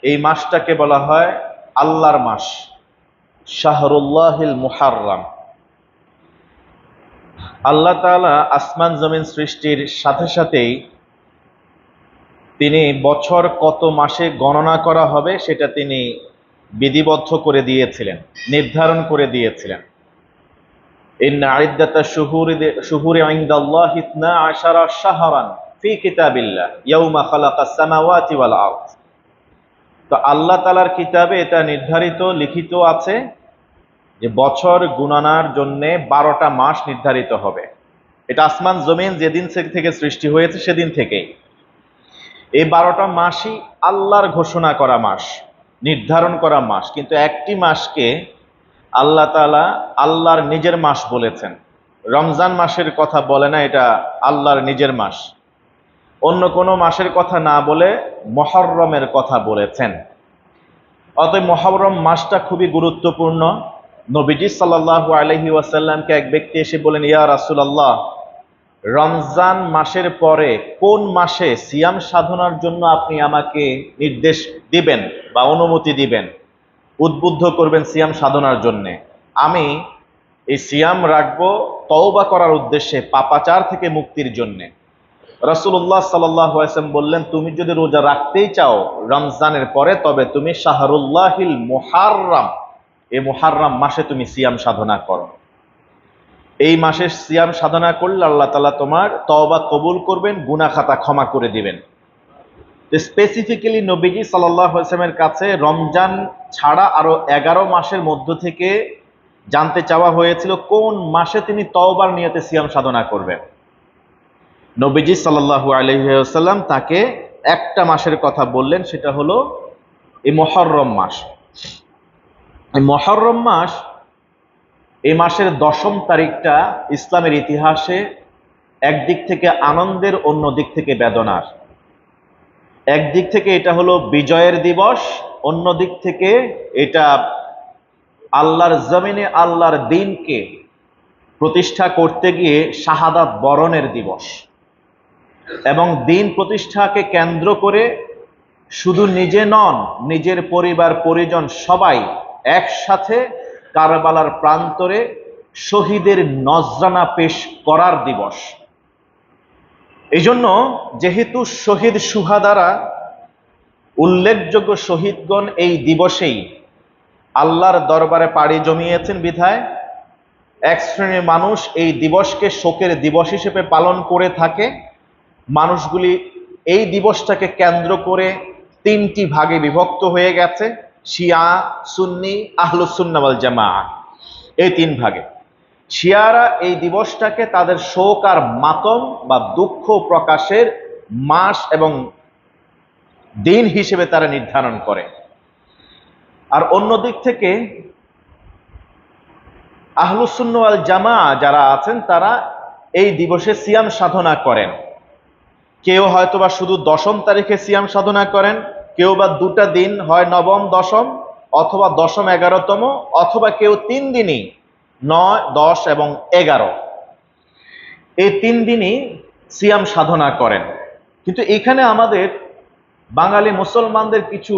এই মাসটাকে বলা হয় আল্লাহর মাস, শাহরুল্লাহিল মুহাররম। আল্লাহ তাআলা আসমান জমিন সৃষ্টির সাথে সাথেই তিনি বছর কত মাসে গণনা করা হবে সেটা তিনি বিধিবদ্ধ করে দিয়েছিলেন, নির্ধারণ করে দিয়েছিলেন। ইন্না ইদ্দাতা শুহুরি ইনদাল্লাহি 12 শাহরান ফি কিতাবিল্লাহ ইয়াউমা খালাকাস সামাওয়াতি ওয়াল আরদ। তো আল্লাহ তাআলার কিতাবে এটা নির্ধারিত লিখিত আছে যে বছর গণনার জন্য 12টা মাস নির্ধারিত হবে। এটা আসমান জমিন যেদিন থেকে সৃষ্টি হয়েছে সেদিন থেকেই এই 12টা মাসই আল্লাহর ঘোষণা করা মাস, নির্ধারণ করা মাস। কিন্তু একটি মাসকে আল্লাহ তাআলা আল্লাহর নিজের মাস বলেছেন। রমজান মাসের কথা বলে না, এটা আল্লাহর নিজের মাস। অন্য কোনো মাসের কথা না বলে মুহররমের কথা বলেছেন। অতএব মুহররম মাসটা খুবই গুরুত্বপূর্ণ। নবীজি সাল্লাল্লাহু আলাইহি ওয়াসাল্লামকে এক ব্যক্তি এসে বলেন, ইয়া রাসূলুল্লাহ, রমজান মাসের পরে কোন মাসে সিয়াম সাধনার জন্য আপনি আমাকে নির্দেশ দিবেন বা অনুমতি দিবেন, উদ্বুদ্ধ করবেন সিয়াম সাধনার জন্য? আমি এই সিয়াম রাখবো তওবা করার উদ্দেশ্যে, পাপাচার থেকে মুক্তির জন্য। রাসূলুল্লাহ সাল্লাল্লাহু আলাইহি ওয়াসাল্লাম বললেন, তুমি যদি রোজা রাখতেই চাও রমজানের পরে, তবে তুমি শাহরুল্লাহিল মুহাররম, এই মুহাররম মাসে তুমি সিয়াম সাধনা করো। এই মাসে সিয়াম সাধনা করলে আল্লাহ তাআলা তোমার তওবা কবুল করবেন, গুনাহ খাতা ক্ষমা করে দিবেন। স্পেসিফিক্যালি নবীজি সাল্লাল্লাহু আলাইহি ওয়াসাল্লামের কাছে রমজান ছাড়া আরো 11 মাসের মধ্য থেকে জানতে চাওয়া হয়েছিল কোন মাসে তিনি তওবার নিয়তে সিয়াম সাধনা করবেন। নবীজি সাল্লাল্লাহু আলাইহি ওয়াসাল্লাম তাকে একটা মাসের কথা বললেন, সেটা হলো এই মুহররম মাস। এই মুহররম মাস, এই মাসের 10ম তারিখটা ইসলামের ইতিহাসে একদিক থেকে আনন্দের, অন্য দিক থেকে বেদনার। একদিক থেকে এটা হলো বিজয়ের দিবস, অন্য দিক থেকে এটা আল্লাহর জমিনে আল্লাহর দ্বীনকে প্রতিষ্ঠা করতে গিয়ে শাহাদাত বরণের দিবস। এবং দ্বীন প্রতিষ্ঠাকে কেন্দ্র করে শুধু নিজে নন, নিজের পরিবার পরিজন সবাই একসাথে কারবালার প্রান্তরে শহীদের নজরানা পেশ করার দিবস। এই জন্য যেহেতু শহীদ সুহাদারা উল্লেখযোগ্য শহীদগণ এই দিবসেই আল্লাহর দরবারে পাড়ি জমিয়েছেন বিধায় এক শ্রেণীর মানুষ এই দিবসকে শোকের দিবস হিসেবে পালন করে থাকে। মানুষগুলি এই দিবসটাকে কেন্দ্র করে 3টি ভাগে বিভক্ত হয়ে গেছে, শিয়া, সুন্নি, আহলুস সুন্নাহ ওয়াল জামাআহ, এই 3 ভাগে। শিয়ারা এই দিবসটাকে তাদের শোক আর মাতম বা দুঃখ প্রকাশের মাস এবং দিন হিসেবে তারা নির্ধারণ করে। আর অন্য দিক থেকে আহলুস সুন্নাহ ওয়াল জামাআহ যারা আছেন তারা এই দিবসে সিয়াম সাধনা করেন। কেউ হয়তোবা শুধু 10ম তারিখে সিয়াম সাধনা করেন, কেউ বা 2টা দিন, হয় 9ম 10ম অথবা 10ম 11তম, অথবা কেউ 3 দিনই 9, 10 এবং 11, এই 3 দিনই সিয়াম সাধনা করেন। কিন্তু এখানে আমাদের বাঙালি মুসলমানদের কিছু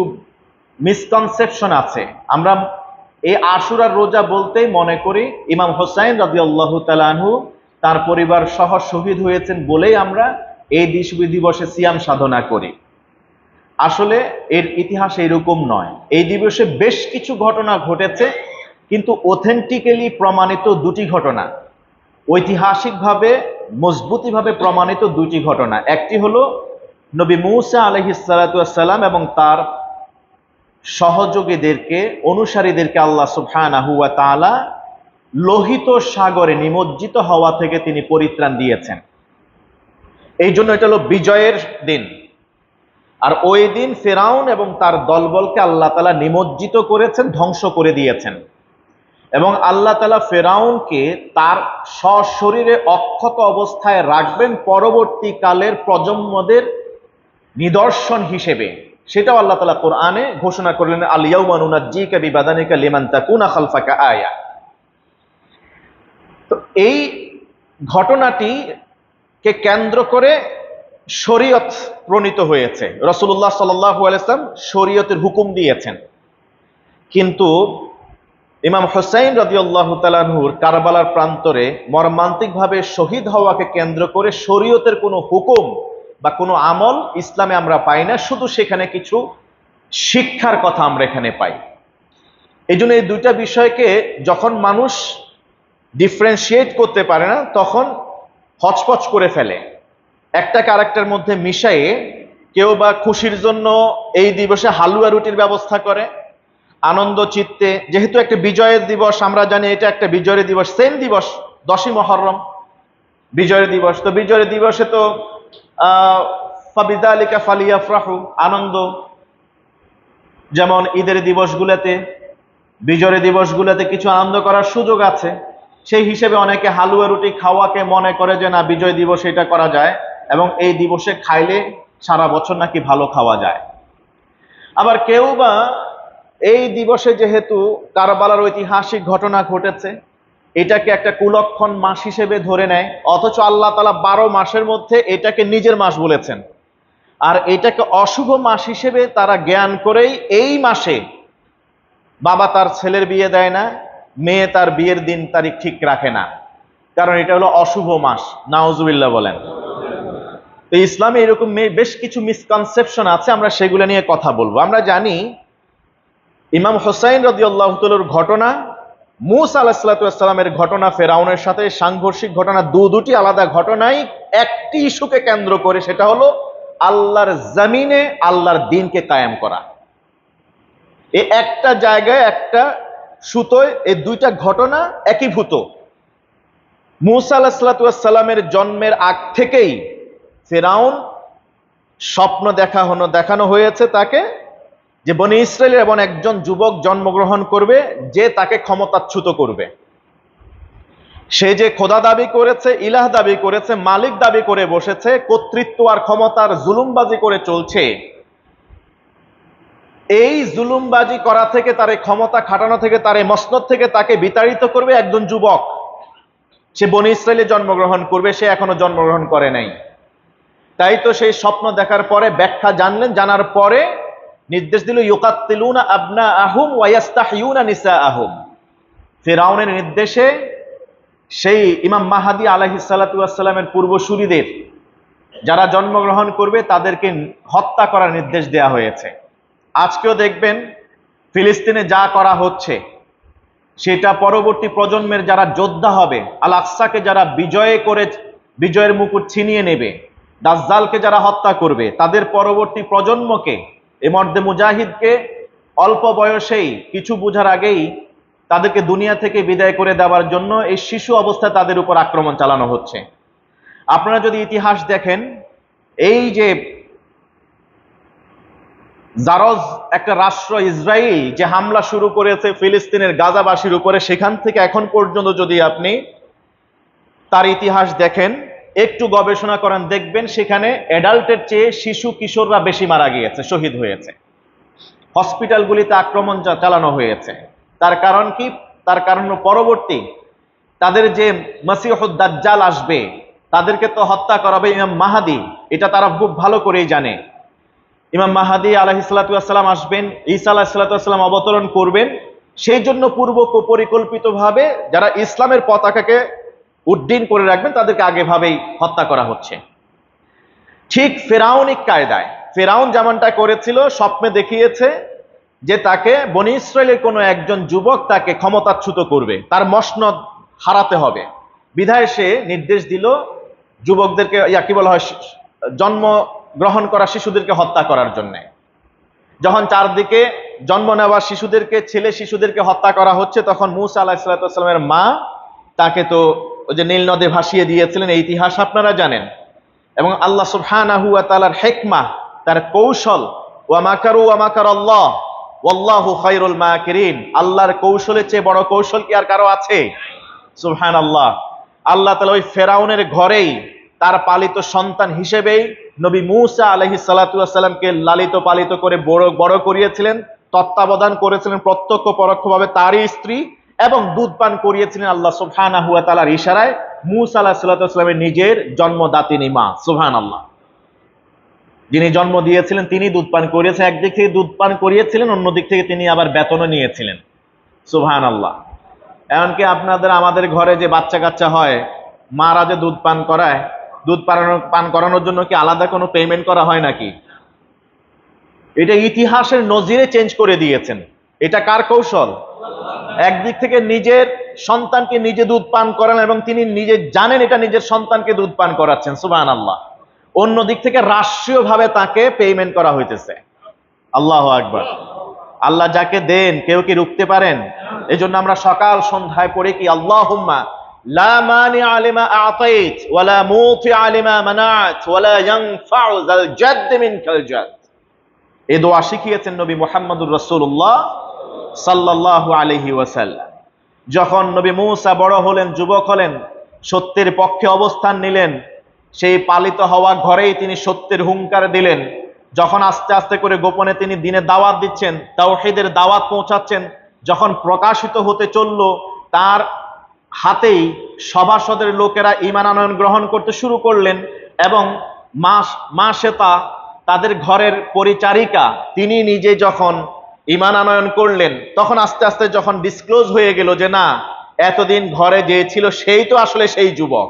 মিসকনসেপশন আছে। আমরা এই আশুরার রোজা বলতেই মনে করি ইমাম হোসাইন রাদিয়াল্লাহু তাআলা আনহু তার পরিবার সহ শহীদ হয়েছেন বলেই আমরা এই দিবসে সিয়াম সাধনা করি। আসলে এর ইতিহাস এরকম নয়। এই দিবসে বেশ কিছু ঘটনা ঘটেছে, কিন্তু অথেন্টিক্যালি প্রমাণিত 2টি ঘটনা, ঐতিহাসিকভাবে মজবুতিভাবে প্রমাণিত 2টি ঘটনা। একটি হলো নবী মূসা আলাইহিস সালাতু ওয়াস সালাম এবং তার সহযোগীদেরকে, অনুসারীদেরকে আল্লাহ সুবহানাহু ওয়া তাআলা লোহিত সাগরে নিমজ্জিত হওয়া থেকে তিনি পরিত্রাণ দিয়েছেন। এই জন্য এটা হলো বিজয়ের দিন। আর ওই দিন ফেরাউন এবং তার দলবলকে আল্লাহ তাআলা নিমজ্জিত করেছেন, ধ্বংস করে দিয়েছেন। এবং আল্লাহ তাআলা ফেরাউনকে তার সশরীরে অক্ষত অবস্থায় রাখবেন পরবর্তীকালের প্রজন্মদের নিদর্শন হিসেবে। সেটাও আল্লাহ তাআলা কোরআনে ঘোষণা করলেন, আল ইয়াউমা নুনাজ্জিকা বিবাদানিকা লিমান তাকুনা খালফাকা আয়া। তো এই ঘটনাটিকে কেন্দ্র করে শরীয়ত প্রণীত হয়েছে, রাসূলুল্লাহ সাল্লাল্লাহু আলাইহি ওয়াসাল্লাম শরীয়তের হুকুম দিয়েছেন, কিন্তু ইমাম হুসাইন রাদিয়াল্লাহু তাআলা আনহুর কারবালার প্রান্তরে মর্মান্তিকভাবে শহীদ হওয়াকে কেন্দ্র করে শরীয়তের কোনো হুকুম বা কোনো আমল ইসলামে আমরা পাই না, শুধু সেখানে কিছু শিক্ষার কথা আমরা এখানে পাই। এই জন্য এই দুইটা বিষয়কে যখন মানুষ ডিফারেন্সিয়েট করতে পারে না, তখন হচপচ করে ফেলে, একটাকে আরেকটার মধ্যে মিশিয়ে কেউ বা খুশির জন্য এই দিবসে হালুয়া রুটির ব্যবস্থা করে, আনন্দ চিত্তে, যেহেতু একটা বিজয়ের দিবস, আমরা জানি এটা একটা বিজয়ের দিবস, সেম দিবস 10ই মুহররম বিজয়ের দিবস, তো বিজয়ের দিবসে তো ফাবিযালিকা ফালিয়াফরাহু, আনন্দ, যেমন ঈদের দিবসগুলোতে বিজয়ের দিবসগুলোতে কিছু আনন্দ করার সুযোগ আছে, সেই হিসেবে অনেকে হালুয়া রুটি খাওয়াকে মনে করে যে না বিজয় দিবসে এটা করা যায় এবং এই দিবসে খাইলে সারা বছর নাকি ভালো খাওয়া যায়। আবার কেউ বা এই দিবসে যেহেতু কারবালার ঐতিহাসিক ঘটনা ঘটেছে, এটাকে একটা কুলক্ষণ মাস হিসেবে ধরে নেয়, অথচ আল্লাহ তাআলা 12 মাসের মধ্যে এটাকে নিজের মাস বলেছেন, আর এটাকে অশুভ মাস হিসেবে তারা জ্ঞান করেই এই মাসে বাবা তার ছেলের বিয়ে দেয় না, মেয়ে তার বিয়ের দিন তারিখ ঠিক রাখে না, কারণ এটা হলো অশুভ মাস। নাউজুবিল্লাহ বলেন। তো ইসলামে এরকম বেশ কিছু মিসকনসেপশন আছে, আমরা সেগুলো নিয়ে কথা বলবো। আমরা জানি ইমাম হুসাইন রাদিয়াল্লাহু তাআলার ঘটনা, মূসা আলাইহিস সালামের ঘটনা, ফেরাউনের সাথে সাংঘর্ষিক ঘটনা, দুটি আলাদা ঘটনাই একটি ইস্যুকে কেন্দ্র করে, সেটা হলো আল্লাহর জমিনে আল্লাহর দ্বীনকে কায়েম করা। এই একটা জায়গায় একটা সুতোয় এই দুইটা ঘটনা একীভূত। মূসা আলাইহিস সালামের জন্মের আগ থেকেই ফেরাউন স্বপ্ন দেখানো হয়েছে তাকে যে বনি ইসরায়েলের এমন একজন যুবক জন্মগ্রহণ করবে যে তাকে ক্ষমতাচ্যুত করবে। সে যে খোদা দাবি করেছে, ইলাহ দাবি করেছে, মালিক দাবি করে বসেছে, কর্তৃত্ব আর ক্ষমতার জুলুমবাজি করে চলছে, এই জুলুমবাজি করা থেকে, তার ক্ষমতা খাটানো থেকে, তার মসনদ থেকে তাকে বিতাড়িত করবে একজন যুবক। সে বনি ইসরায়েলে জন্মগ্রহণ করবে, সে এখনো জন্মগ্রহণ করে নাই। তাই তো সেই স্বপ্ন দেখার পরে ব্যাখ্যা জানলেন, জানার পরে নির্দেশ দিল ইউকাত্তিলুনা আবনাআহুম ওয়া ইস্তাহইয়ুনা নিসাআহুম। ফিরআউনের নির্দেশে সেই ইমাম মাহদী আলাইহিস সালাতু ওয়াস সালামের পূর্বসূরীদের যারা জন্মগ্রহণ করবে তাদেরকে হত্যা করার নির্দেশ দেওয়া হয়েছে। আজকেও দেখবেন ফিলিস্তিনে যা করা হচ্ছে সেটা পরবর্তী প্রজন্মের যারা যোদ্ধা হবে, আল আকসাকে যারা বিজয়ের মুকুট ছিনিয়ে নেবে, দাজ্জালকে যারা হত্যা করবে, তাদের পরবর্তী প্রজন্মকে, এ মর্দে মুজাহিদকে অল্প বয়সেই, কিছু বোঝার আগেই তাদেরকে দুনিয়া থেকে বিদায় করে দেওয়ার জন্য এই শিশু অবস্থায় তাদের উপর আক্রমণ চালানো হচ্ছে। আপনারা যদি ইতিহাস দেখেন, এই যে জারজ একটা রাষ্ট্র ইসরায়েল যে হামলা শুরু করেছে ফিলিস্তিনের গাজাবাসীর উপরে, সেখান থেকে এখন পর্যন্ত যদি আপনি তার ইতিহাস দেখেন, একটু গবেষণা করেন, দেখবেন সেখানে অ্যাডাল্টের চেয়ে শিশু কিশোররা বেশি মারা গিয়েছে, শহীদ হয়েছে, হসপিটালগুলিতে আক্রমণ চালানো হয়েছে। তার কারণ কি? তার কারণ পরবর্তী তাদের যে মসিহুদ দাজ্জাল আসবে, তাদেরকে তো হত্যা করাবে ইমাম মাহদী, এটা তারা খুব ভালো করেই জানে। ইমাম মাহদী আলাইহিস সালাতু ওয়াস সালাম আসবেন, ঈসা আলাইহিস সালাতু ওয়াস সালাম অবতরণ করবেন, সেই জন্য পূর্ব পরিকল্পিতভাবে যারা ইসলামের পতাকাকে উড্ডীন করে রাখবেন তাদেরকে আগেভাবেই হত্যা করা হচ্ছে। ঠিক ফেরাউনিক কায়দায় ফেরাউন যেমনটা করেছিল, স্বপ্নে দেখিয়েছে যে তাকে বনি ইসরায়েলের কোনো একজন যুবক তাকে ক্ষমতাচ্যুত করবে, তার মসনদ হারাতে হবে। বিধায় সে নির্দেশ দিল যুবকদেরকে, কি বলা হয়, জন্ম গ্রহণ করা শিশুদেরকে হত্যা করার জন্য। যখন চারদিকে জন্ম নেওয়া শিশুদেরকে, ছেলে শিশুদেরকে হত্যা করা হচ্ছে, তখন মূসা আলাইহিস সালামের মা তাকে তো ওই যে নীল নদে ভাসিয়ে দিয়েছিলেন, এই ইতিহাস আপনারা জানেন। এবং আল্লাহ সুবহানাহু ওয়া তাআলার হিকমা, তার কৌশল, ওয়া মাকারু ওয়া মাকারাল্লাহ ওয়াল্লাহু খায়রুল মাকিরিন, আল্লাহর কৌশলের চেয়ে বড় কৌশল কি আর কারো আছে? সুবহানাল্লাহ। আল্লাহ তাআলা ওই ফেরাউনের ঘরেই তার পালিত সন্তান হিসেবেই নবী মূসা আলাইহিস সালাতু ওয়াস সালামকে লালিত পালিত করে বড় করিয়েছিলেন, তত্ত্বাবধান করেছিলেন প্রত্যক্ষ পরোক্ষভাবে তারই স্ত্রী, এবং দুধ পান করিয়েছিলেন আল্লাহ সুবহানাহু ওয়া তাআলার ইশারায় মূসা আলাইহিস সালাতু ওয়াস সালামের নিজের জন্মদাতিনী মা। সুবহানাল্লাহ। যিনি জন্ম দিয়েছিলেন তিনি দুধ পান করিয়েছেন, একদিক থেকে দুধ পান করিয়েছিলেন, অন্যদিক থেকে তিনি আবার বেতনও নিয়েছিলেন। সুবহানাল্লাহ। এমনকি আমাদের ঘরে যে বাচ্চা কাচ্চা হয়, মারা যে দুধ পান করায়, দুধ পান করানোর জন্য কি আলাদা কোনো পেমেন্ট করা হয় নাকি? এটা ইতিহাসের নজিরে চেঞ্জ করে দিয়েছেন। এটা কার কৌশল? একদিক থেকে নিজের সন্তানকে নিজে দুধ পান করান এবং তিনি নিজে জানেন এটা নিজের সন্তানকে দুধ পান করাচ্ছেন, সুবহানাল্লাহ। অন্য দিক থেকে রাষ্ট্রীয়ভাবে তাকে পেমেন্ট করা হইতেছে। আল্লাহু আকবার। আল্লাহ যাকে দেন কেউ কি রুখতে পারেন? এজন্য আমরা সকাল সন্ধ্যায় পড়ি কি, আল্লাহুম্মা লা মানিআ লিমা আ'তাইত ওয়া লা মুতিআ লিমা মানা'ত ওয়া লা ইয়ানফা'ু যাল জাদ্দ মিনকাল জাদ্দ। এই দোয়া শিখিয়েছেন নবী মুহাম্মদুর রাসূলুল্লাহ সাল্লাল্লাহু আলাইহি ওয়াসাল্লাম। যখন নবী মূসা বড় হলেন, যুবক হলেন, সত্যের পক্ষে অবস্থান নিলেন, সেই পালিত হওয়া ঘরেই তিনি সত্যের হুঙ্কার দিলেন। যখন আস্তে আস্তে করে গোপনে তিনি দ্বীনের দাওয়াত দিচ্ছেন, তাওহীদের দাওয়াত পৌঁছাচ্ছেন, যখন প্রকাশিত হতে চলল, তার হাতেই সভাসদের লোকেরা ঈমান আনয়ন গ্রহণ করতে শুরু করলেন। এবং মা শ্বেতা, তাদের ঘরের পরিচারিকা, তিনি নিজে যখন ঈমান আনয়ন করলেন, তখন আস্তে আস্তে যখন ডিসক্লোজ হয়ে গেল যে না, এতদিন ঘরে যে ছিল সেই তো আসলে সেই যুবক,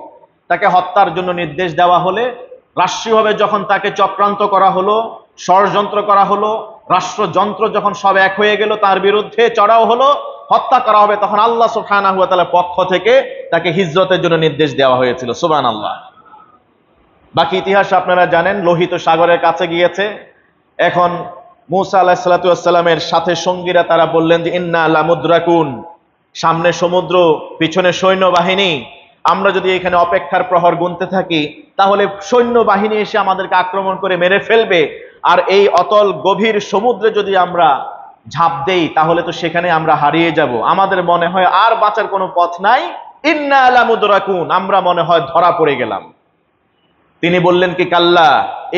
তাকে হত্যার জন্য নির্দেশ দেওয়া হলে, রাষ্ট্রীয়ভাবে যখন তাকে চক্রান্ত করা হলো, ষড়যন্ত্র করা হলো, রাষ্ট্রযন্ত্র যখন সব এক হয়ে গেল, তার বিরুদ্ধে চড়াও হলো, হত্যা করা হবে, তখন আল্লাহ সুবহানাহু ওয়া তাআলার পক্ষ থেকে তাকে হিজরতের জন্য নির্দেশ দেওয়া হয়েছিল। সুবহানাল্লাহ। বাকি ইতিহাস আপনারা জানেন। লোহিত সাগরের কাছে গিয়েছে। এখন মূসা আলাইহিস সালাতু ওয়াস সালামের সাথে সঙ্গীরা তারা বললেন যে ইন্না লামুদরাকুন, সামনে সমুদ্র, পিছনে সৈন্যবাহিনী, আমরা যদি এখানে অপেক্ষার প্রহর গুনতে থাকি তাহলে সৈন্যবাহিনী এসে আমাদেরকে আক্রমণ করে মেরে ফেলবে, আর এই অতল গভীর সমুদ্রে যদি আমরা ঝাঁপ দেই তাহলে তো সেখানে আমরা হারিয়ে যাব। আমাদের মনে হয় আর বাঁচার কোনো পথ নাই। ইন্না লামুদরাকুন, আমরা মনে হয় ধরা পড়ে গেলাম। তিনি বললেন কি, কাল্লা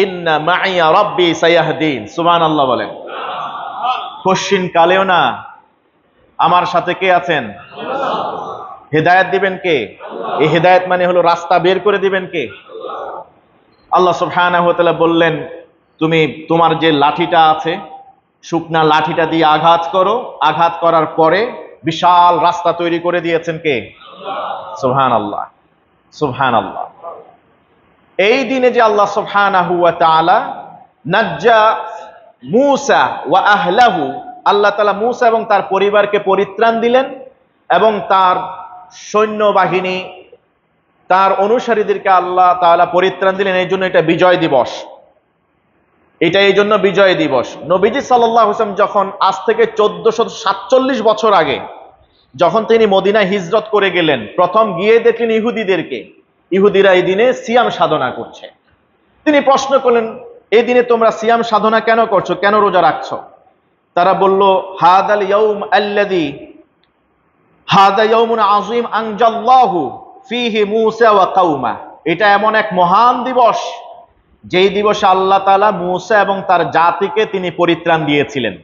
ইন্না মাইয়া রাব্বি সায়াহদিন। সুবহানাল্লাহ বলেন। কশিন কালেও না, আমার সাথে কে আছেন? হেদায়েত দিবেন কে? এই হেদায়েত মানে হলো রাস্তা বের করে দিবেন কে? আল্লাহ সুবহানাহু ওয়া তাআলা বললেন, তুমি তোমার যে লাঠিটা আছে, শুকনা লাঠিটা দিয়ে আঘাত করো, আঘাত করার পরে বিশাল রাস্তা তৈরি করে দিয়েছেন কে? সুবহানাল্লাহ, সুবহানাল্লাহ। এই দিনে যে আল্লাহ সুবহানাহু ওয়া তাআলা নাজ্জা মূসা ওয়া আহলাহু, আল্লাহ তাআলা মূসা এবং তার পরিবারকে পরিত্রাণ দিলেন এবং তার সৈন্যবাহিনী, তার অনুসারীদেরকে আল্লাহ তাআলা পরিত্রাণ দিলেন। এই জন্য এটা বিজয় দিবস। এটা এই জন্য বিজয় দিবস। নবীজি সাল্লাল্লাহু আলাইহি ওয়াসাল্লাম যখন আজ থেকে 1447 বছর আগে যখন তিনি মদিনায় হিজরত করে গেলেন, প্রথম গিয়ে দেখলেন ইহুদিদেরকে। ইহুদিরা এই দিনে সিয়াম সাধনা করছে। তিনি প্রশ্ন করলেন, এই দিনে তোমরা সিয়াম সাধনা কেন করছো, কেন রোজা রাখছো? তারা বলল, হাদাল ইয়াউম আল্লাযী হাদা ইয়াউমুন আযীম আনজাল্লাহু ফীহি মূসা ওয়া কাওমা। এটা এমন এক মহান দিবস যেই দিবসে আল্লাহ তাআলা মূসা এবং তার জাতিকে তিনি পরিত্রাণ দিয়েছিলেন।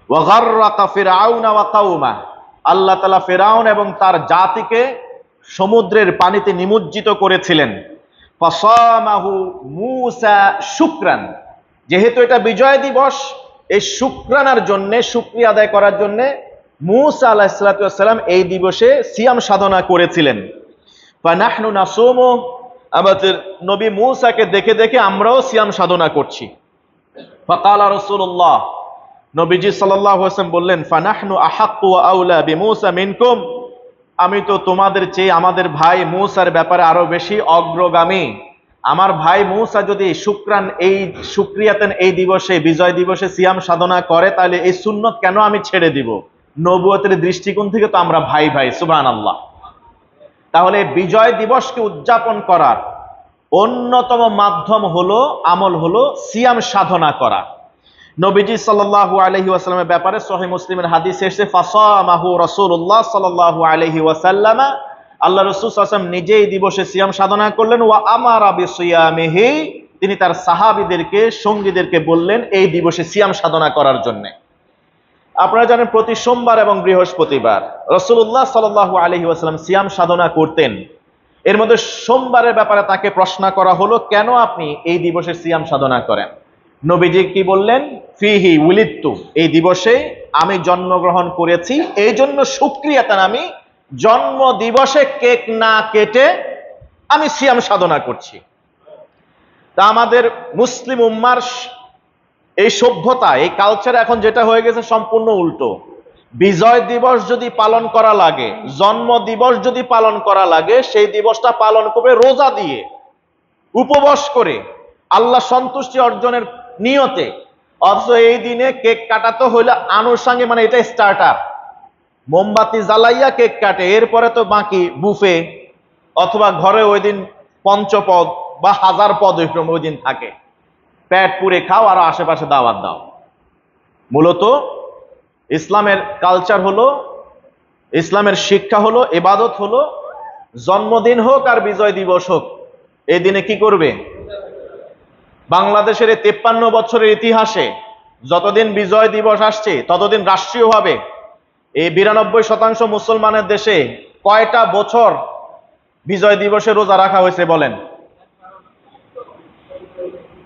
ওয়া গাররাকা ফিরআউনা ওয়া কাওমা, আল্লাহ তাআলা ফিরআউন এবং তার জাতিকে সমুদ্রের পানিতে নিমজ্জিত করেছিলেন। ফাসামাহু মূসা শুকরান, যেহেতু এটা বিজয় দিবস, এই শুকরানার জন্য, শুকরিয়া আদায় করার জন্য মূসা আলাইহিস সালাতু ওয়াস সালাম এই দিবসে সিয়াম সাধনা করেছিলেন। ফানাহনু নাসুমু, আমাদের নবী মূসাকে দেখে দেখে আমরাও সিয়াম সাধনা করছি। ফাকালা রাসূলুল্লাহ, নবীজি সাল্লাল্লাহু আলাইহি ওয়াসাল্লাম বললেন, ফানাহনু আহাক্কু ওয়া আউলা বিমূসা মিনকুম, আমি তো তোমাদের চেয়ে আমাদের ভাই মূসার ব্যাপারে আরো বেশি অগ্রগামী। আমার ভাই মূসা যদি শুকরিয়াতেন এই দিবসে, বিজয় দিবসে সিয়াম সাধনা করে, তাহলে এই সুন্নত কেন আমি ছেড়ে দিব? নবুয়তের দৃষ্টিকোণ থেকে তো আমরা ভাই ভাই। সুবহানাল্লাহ। তাহলে বিজয় দিবসকে উদযাপন করার অন্যতম মাধ্যম হলো, আমল হলো সিয়াম সাধনা করা। নবীজি সাল্লাল্লাহু আলাইহি ওয়াসাল্লামের ব্যাপারে সহিহ মুসলিমের হাদিস এসেছে, ফাসামাহু রাসূলুল্লাহ সাল্লাল্লাহু আলাইহি ওয়াসাল্লাম, আল্লাহ রাসূল সাল্লাল্লাহু আলাইহি ওয়াসাল্লাম নিজেই দিবসে সিয়াম সাধনা করলেন। ওয়া আমারা বিসিয়ামিহি, তিনি তার সাহাবীদেরকে, সঙ্গীদেরকে বললেন এই দিবসে সিয়াম সাধনা করার জন্য। আপনারা জানেন প্রতি সোমবার এবং বৃহস্পতিবার রাসূলুল্লাহ সাল্লাল্লাহু আলাইহি ওয়াসাল্লাম সিয়াম সাধনা করতেন। এর মধ্যে সোমবারের ব্যাপারে তাকে প্রশ্ন করা হলো, কেন আপনি এই দিবসে সিয়াম সাধনা করেন? নবীজি কি বললেন? ফিহি উলিদতু, এই দিবসে আমি জন্মগ্রহণ করেছি, এই জন্য শুকরিয়াতান আমি জন্ম দিবসে কেক না কেটে আমি সিয়াম সাধনা করছি। তা আমাদের মুসলিম উম্মার এই সভ্যতা, এই কালচার এখন যেটা হয়ে গেছে সম্পূর্ণ উল্টো। বিজয় দিবস যদি পালন করা লাগে, জন্ম দিবস যদি পালন করা লাগে, সেই দিবসটা পালন করবে রোজা দিয়ে, উপবাস করে, আল্লাহ সন্তুষ্টি অর্জনের নিয়তে। অথচ এই দিনে কেক কাটাতে হইলে আনুষঙ্গিক, মানে এটা স্টার্টার, মোমবাতি জ্বালাইয়া কেক কাটে, এরপরে তো বাকি বুফে, অথবা ঘরে ওই দিন পঞ্চপদ বা 1000 পদ ওই দিন থাকে, পেট পুরে খাও আর আশেপাশে দাওয়াত দাও। মূলত ইসলামের কালচার হলো, ইসলামের শিক্ষা হলো, ইবাদত হলো, জন্মদিন হোক আর বিজয় দিবস হোক, এই দিনে কি করবে? বাংলাদেশের 53 বছরের ইতিহাসে যতদিন বিজয় দিবস আসছে ততদিন রাষ্ট্রীয়ভাবে এই 92% মুসলমানের দেশে কয়টা বছর বিজয় দিবসে রোজা রাখা হয়েছে বলেন?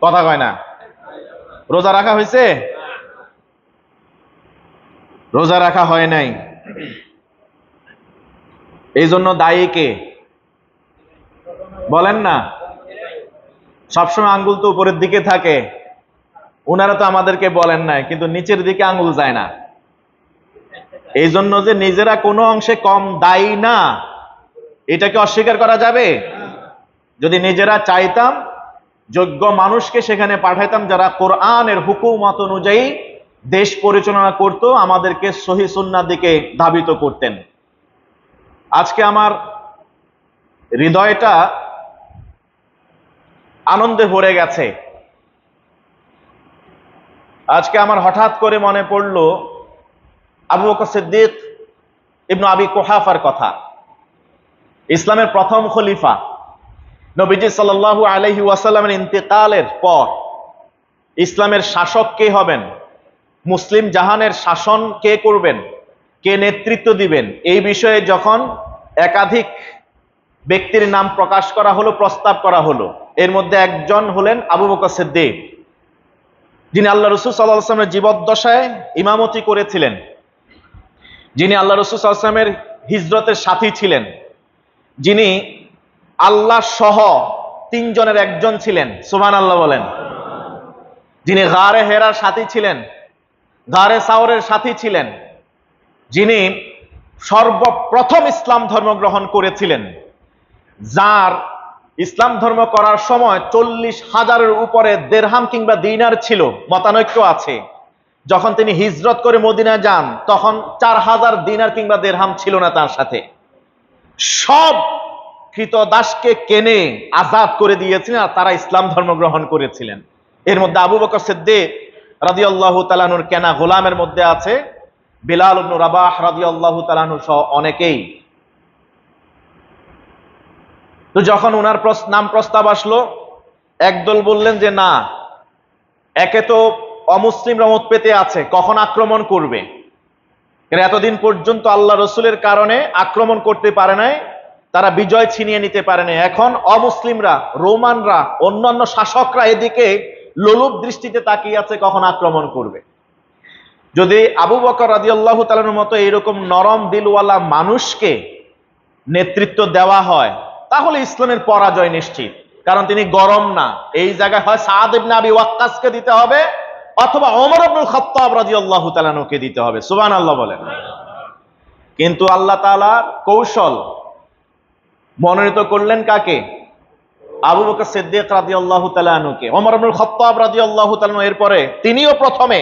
কথা কয় না। রোজা রাখা হয়েছে? রোজা রাখা হয় নাই। এই জন্য দায়ী কে বলেন না? সবসময় আঙ্গুল তো উপরের দিকে থাকে, ওনারা তো আমাদেরকে বলেন নাই, কিন্তু নিচের দিকে আঙ্গুল যায় না। এই জন্য যে নিজেরা কোনো অংশে কম দায়ী না, এটাকে অস্বীকার করা যাবে? যদি নিজেরা চাইতাম, যোগ্য মানুষকে সেখানে পাঠাইতাম যারা কোরআনের হুকুমত অনুযায়ী দেশ পরিচালনা করত, আমাদেরকে সহিহ সুন্নাহর দিকে ধাবিত করতেন। আজকে আমার হৃদয়টা আনন্দে ভরে গেছে। আজকে আমার হঠাৎ করে মনে পড়ল আবু বকর সিদ্দিক ইবনে আবি কুহাফার কথা। ইসলামের প্রথম খলিফা, নবীজি সাল্লাল্লাহু আলাইহি ওয়াসাল্লামের ইন্তেকালের পর ইসলামের শাসক কে হবেন, মুসলিম জাহানের শাসন কে করবেন, কে নেতৃত্ব দিবেন, এই বিষয়ে যখন একাধিক ব্যক্তির নাম প্রকাশ করা হলো, প্রস্তাব করা হলো, এর মধ্যে একজন হলেন আবু বকর সিদ্দিক, যিনি আল্লাহ রাসূল সাল্লাল্লাহু আলাইহি ওয়াসাল্লামের জীবদ্দশায় ইমামতি করেছিলেন, যিনি আল্লাহ রাসূল সাল্লাল্লাহু আলাইহি ওয়াসাল্লামের হিজরতের সাথী ছিলেন, যিনি আল্লাহ সহ 3 জনের একজন ছিলেন, সুবহানাল্লাহ বলেন, যিনি গারে হেরার সাথী ছিলেন, গারে সাওরের সাথী ছিলেন, যিনি সর্বপ্রথম ইসলাম ধর্ম গ্রহণ করেছিলেন, যার ইসলাম ধর্ম করার সময় 40,000-এর উপরে দিরহাম কিংবা দিনার ছিল, মতানৈক্য আছে। যখন তিনি হিজরত করে মদিনা যান তখন 4000 দিনার কিংবা দিরহাম ছিল না তার সাথে। সব কৃতদাসকে কেনে আজাদ করে দিয়েছিলেন আর তারা ইসলাম ধর্ম গ্রহণ করেছিলেন। এর মধ্যে আবু বকর সিদ্দিক রাদিয়াল্লাহু তাআলা আনহুর কেনা গোলামের মধ্যে আছে বিলাল ইবনে রাবাহ রাদিয়াল্লাহু তাআলা আনহু সহ অনেকেই। তো যখন ওনার নাম প্রস্তাব আসলো, একদল বললেন যে না, একে তো অমুসলিমরা মত পেতে আছে, কখন আক্রমণ করবে, এতদিন পর্যন্ত আল্লাহ রসুলের কারণে আক্রমণ করতে পারে নাই, তারা বিজয় ছিনিয়ে নিতে পারে নাই, এখন অমুসলিমরা, রোমানরা, অন্যান্য শাসকরা এদিকে লোলুপ দৃষ্টিতে তাকিয়ে আছে কখন আক্রমণ করবে। যদি আবু বকর রাদিয়াল্লাহু তাআলার মতো এরকম নরম দিলওয়ালা মানুষকে নেতৃত্ব দেওয়া হয় তাহলে ইসলামের পরাজয় নিশ্চিত, কারণ তিনি গরম না। এই জায়গায় হয় সাদ ইবনে আবি ওয়াক্কাসকে দিতে হবে অথবা ওমর ইবনুল খাত্তাব রাদিয়াল্লাহু তাআলা আনহুকে দিতে হবে, সুবহানাল্লাহ বলেন। কিন্তু আল্লাহ তাআলার কৌশল মনোনীত করলেন কাকে? আবু বকর সিদ্দিক রাদিয়াল্লাহু তাআলা আনহুকে। ওমর ইবনুল খাত্তাব রাদিয়াল্লাহু তাআলা এরপরে, তিনিও প্রথমে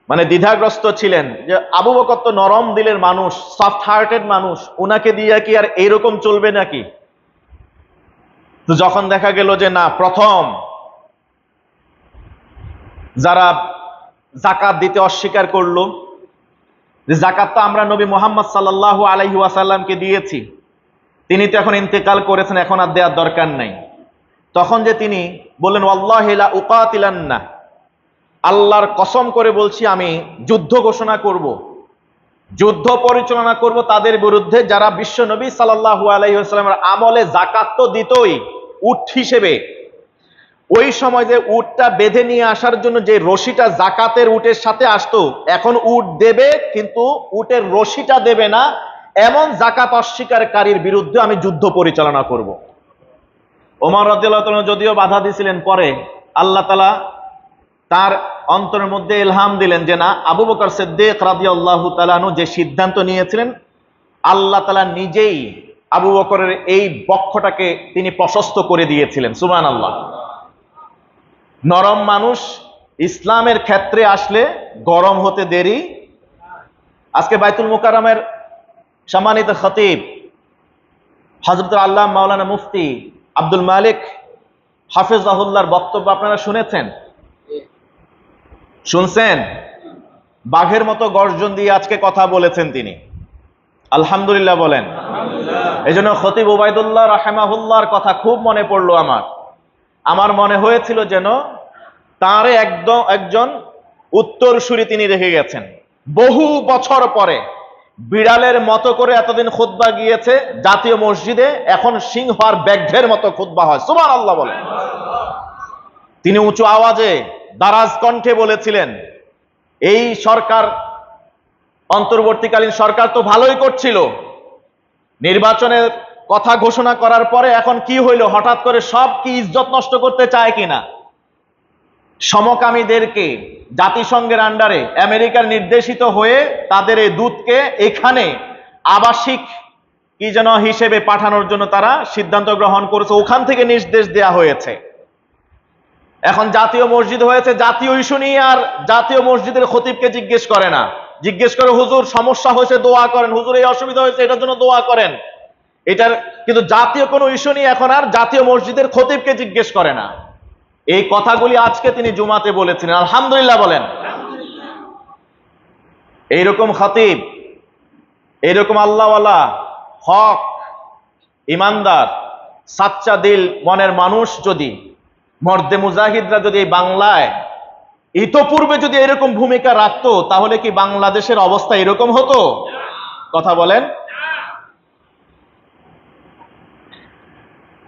মানে দ্বিধাগ্রস্ত ছিলেন যে আবু বকর তো নরম দিলের মানুষ, সফট হার্টেড মানুষ, উনাকে দিয়ে কি আর এইরকম চলবে নাকি? তো যখন দেখা গেল যে না, প্রথম যারা যাকাত দিতে অস্বীকার করলো, যে যাকাত তো আমরা নবী মুহাম্মদ সাল্লাল্লাহু আলাইহি ওয়াসাল্লামকে দিয়েছি, তিনি তো এখন ইন্তেকাল করেছেন, এখন আর দেওয়ার দরকার নাই। তখন যে তিনি বললেন ওয়াল্লাহি লা উকাতিলান্না, আল্লাহর কসম করে বলছি আমি যুদ্ধ ঘোষণা করব যুদ্ধ পরিচালনা করব তাদের বিরুদ্ধে যারা বিশ্ব নবী সাল্লাল্লাহু আলাইহি ওয়াসাল্লামের আমলে যাকাত তো দিতই উট হিসেবে, ওই সময় যে উটটা বেঁধে নিয়ে আসার জন্য যে রশিটা জাকাতের উটের সাথে আসতো, এখন উট দেবে কিন্তু উটের রশিটা দেবে না, এমন জাকাত অস্বীকারীর বিরুদ্ধে আমি যুদ্ধ পরিচালনা করব। ওমর রাদিয়াল্লাহু তাআলা যদিও বাধা দিয়েছিলেন, পরে আল্লাহ তাআলা তার অন্তরের মধ্যে ইলহাম দিলেন যে না, আবু বকর সিদ্দিক রাদিয়াল্লাহু তাআলা আনহু যে সিদ্ধান্ত নিয়েছিলেন, আল্লাহ তাআলা নিজেই আবু বকরের এই বক্ষটাকে তিনি প্রশস্ত করে দিয়েছিলেন। সুবহানাল্লাহ। নরম মানুষ ইসলামের ক্ষেত্রে আসলে গরম হতে দেরি। আজকে বাইতুল মুকাররমের সম্মানিত খতিব হযরত আল্লামা মাওলানা মুফতি আব্দুল মালিক হাফিজাহুল্লাহর বক্তব্য আপনারা শুনেছেন? শুনছেন? বাঘের মতো গর্জন দিয়ে আজকে কথা বলেছেন তিনি। আলহামদুলিল্লাহ বলেন। এই জন্য খতিব ওবায়দুল্লাহ রাহিমাহুল্লাহর কথা খুব মনে পড়লো আমার মনে হয়েছিল যেন তারে একজন উত্তরসূরি তিনি রেখে গেছেন। বহু বছর পরে বিড়ালের মতো করে এতদিন খুতবা গিয়েছে জাতীয় মসজিদে, এখন সিংহ আর ব্যাঘ্রের মতো খুতবা হয়। সুবহানাল্লাহ বলেন। তিনি উঁচু আওয়াজে দারাজ কণ্ঠে বলেছিলেন, এই সরকার, অন্তর্বর্তীকালীন সরকার তো ভালোই করছিল, নির্বাচনের কথা ঘোষণা করার পরে এখন কি হইল, হঠাৎ করে সব কি ইজ্জত নষ্ট করতে চায় কিনা? সমকামীদেরকে জাতিসংঘের আন্ডারে আমেরিকার নির্দেশিত হয়ে তাদের এই দূতকে এখানে আবাসিক কি যেন হিসেবে পাঠানোর জন্য তারা সিদ্ধান্ত গ্রহণ করেছে, ওখান থেকে নির্দেশ দেয়া হয়েছে। এখন জাতীয় মসজিদ হয়েছে, জাতীয় ইস্যু নিয়ে আর জাতীয় মসজিদের খতিবকে জিজ্ঞেস করে না, জিজ্ঞেস করে হুজুর সমস্যা হয়েছে দোয়া করেন, হুজুর এই অসুবিধা হয়েছে এটার জন্য দোয়া করেন। এটার কিন্তু জাতীয় কোনো ইস্যু নিয়ে এখন আর জাতীয় মসজিদের খতিবকে জিজ্ঞেস করে না। এই কথাগুলি আজকে তিনি জুমাতে বলেছিলেন। আলহামদুলিল্লাহ বলেন। এইরকম খতিব, এইরকম আল্লাহওয়ালা, হক, ইমানদার, সাচ্চা দিল মনের মানুষ যদি, মর্দে মুজাহিদরা যদি এই বাংলায় ইতোপূর্বে যদি এরকম ভূমিকা রাখতো, তাহলে কি বাংলাদেশের অবস্থা এরকম হতো? কথা বলেন।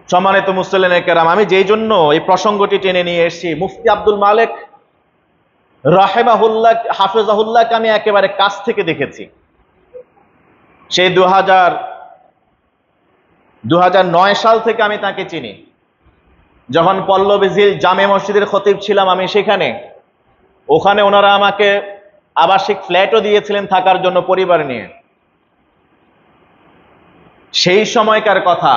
সম্মানিত মুসলিম কেরাম, আমি যেই জন্য এই প্রসঙ্গটি টেনে নিয়ে এসেছি, মুফতি আব্দুল মালিক রাহিমাহুল্লাহ হাফিজাহুল্লাহকে আমি একেবারে কাছ থেকে দেখেছি। সেই 2009 সাল থেকে আমি তাকে চিনি। যখন পল্লবী ঝিল জামে মসজিদের খতিব ছিলাম আমি সেখানে, ওখানে ওনারা আমাকে আবাসিক ফ্ল্যাটও দিয়েছিলেন থাকার জন্য পরিবার নিয়ে। সেই সময়কার কথা,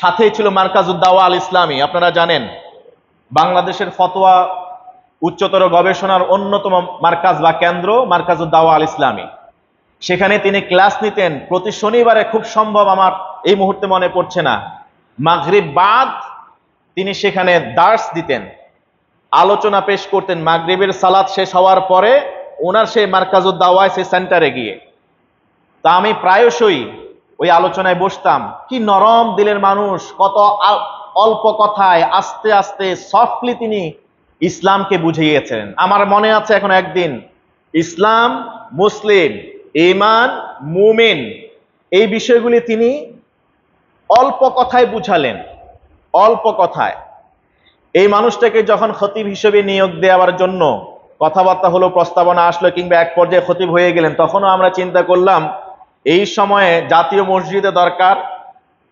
সাথেই ছিল মার্কাজুদ দাওয়া আল ইসলামী। আপনারা জানেন বাংলাদেশের ফতোয়া উচ্চতর গবেষণার অন্যতম মার্কাজ বা কেন্দ্র মার্কাজুদ দাওয়া আল ইসলামী। সেখানে তিনি ক্লাস নিতেন প্রতি শনিবারে, খুব সম্ভব আমার এই মুহূর্তে মনে পড়ছে না, মাগরিব বাদ তিনি সেখানে দার্স দিতেন, আলোচনা পেশ করতেন। মাগরিবের সালাত শেষ হওয়ার পরে ওনার সেই মার্কাজুদ দাওয়ায় সেই সেন্টারে গিয়ে, তা আমি প্রায়শই ওই আলোচনায় বসতাম। কি নরম দিলের মানুষ, কত অল্প কথায় আস্তে আস্তে সফটলি তিনি ইসলামকে বুঝিয়েছেন। আমার মনে আছে এখন একদিন ইসলাম, মুসলিম, ঈমান, মুমিন, এই বিষয়গুলি তিনি অল্প কথায় বুঝালেন, অল্প কথায়। এই মানুষটাকে যখন খতিব হিসেবে নিয়োগ দেওয়ার জন্য কথাবার্তা হলো, প্রস্তাবনা আসলো, কিংবা এক পর্যায়ে খতিব হয়ে গেলেন, তখনও আমরা চিন্তা করলাম এই সময়ে জাতীয় মসজিদে দরকার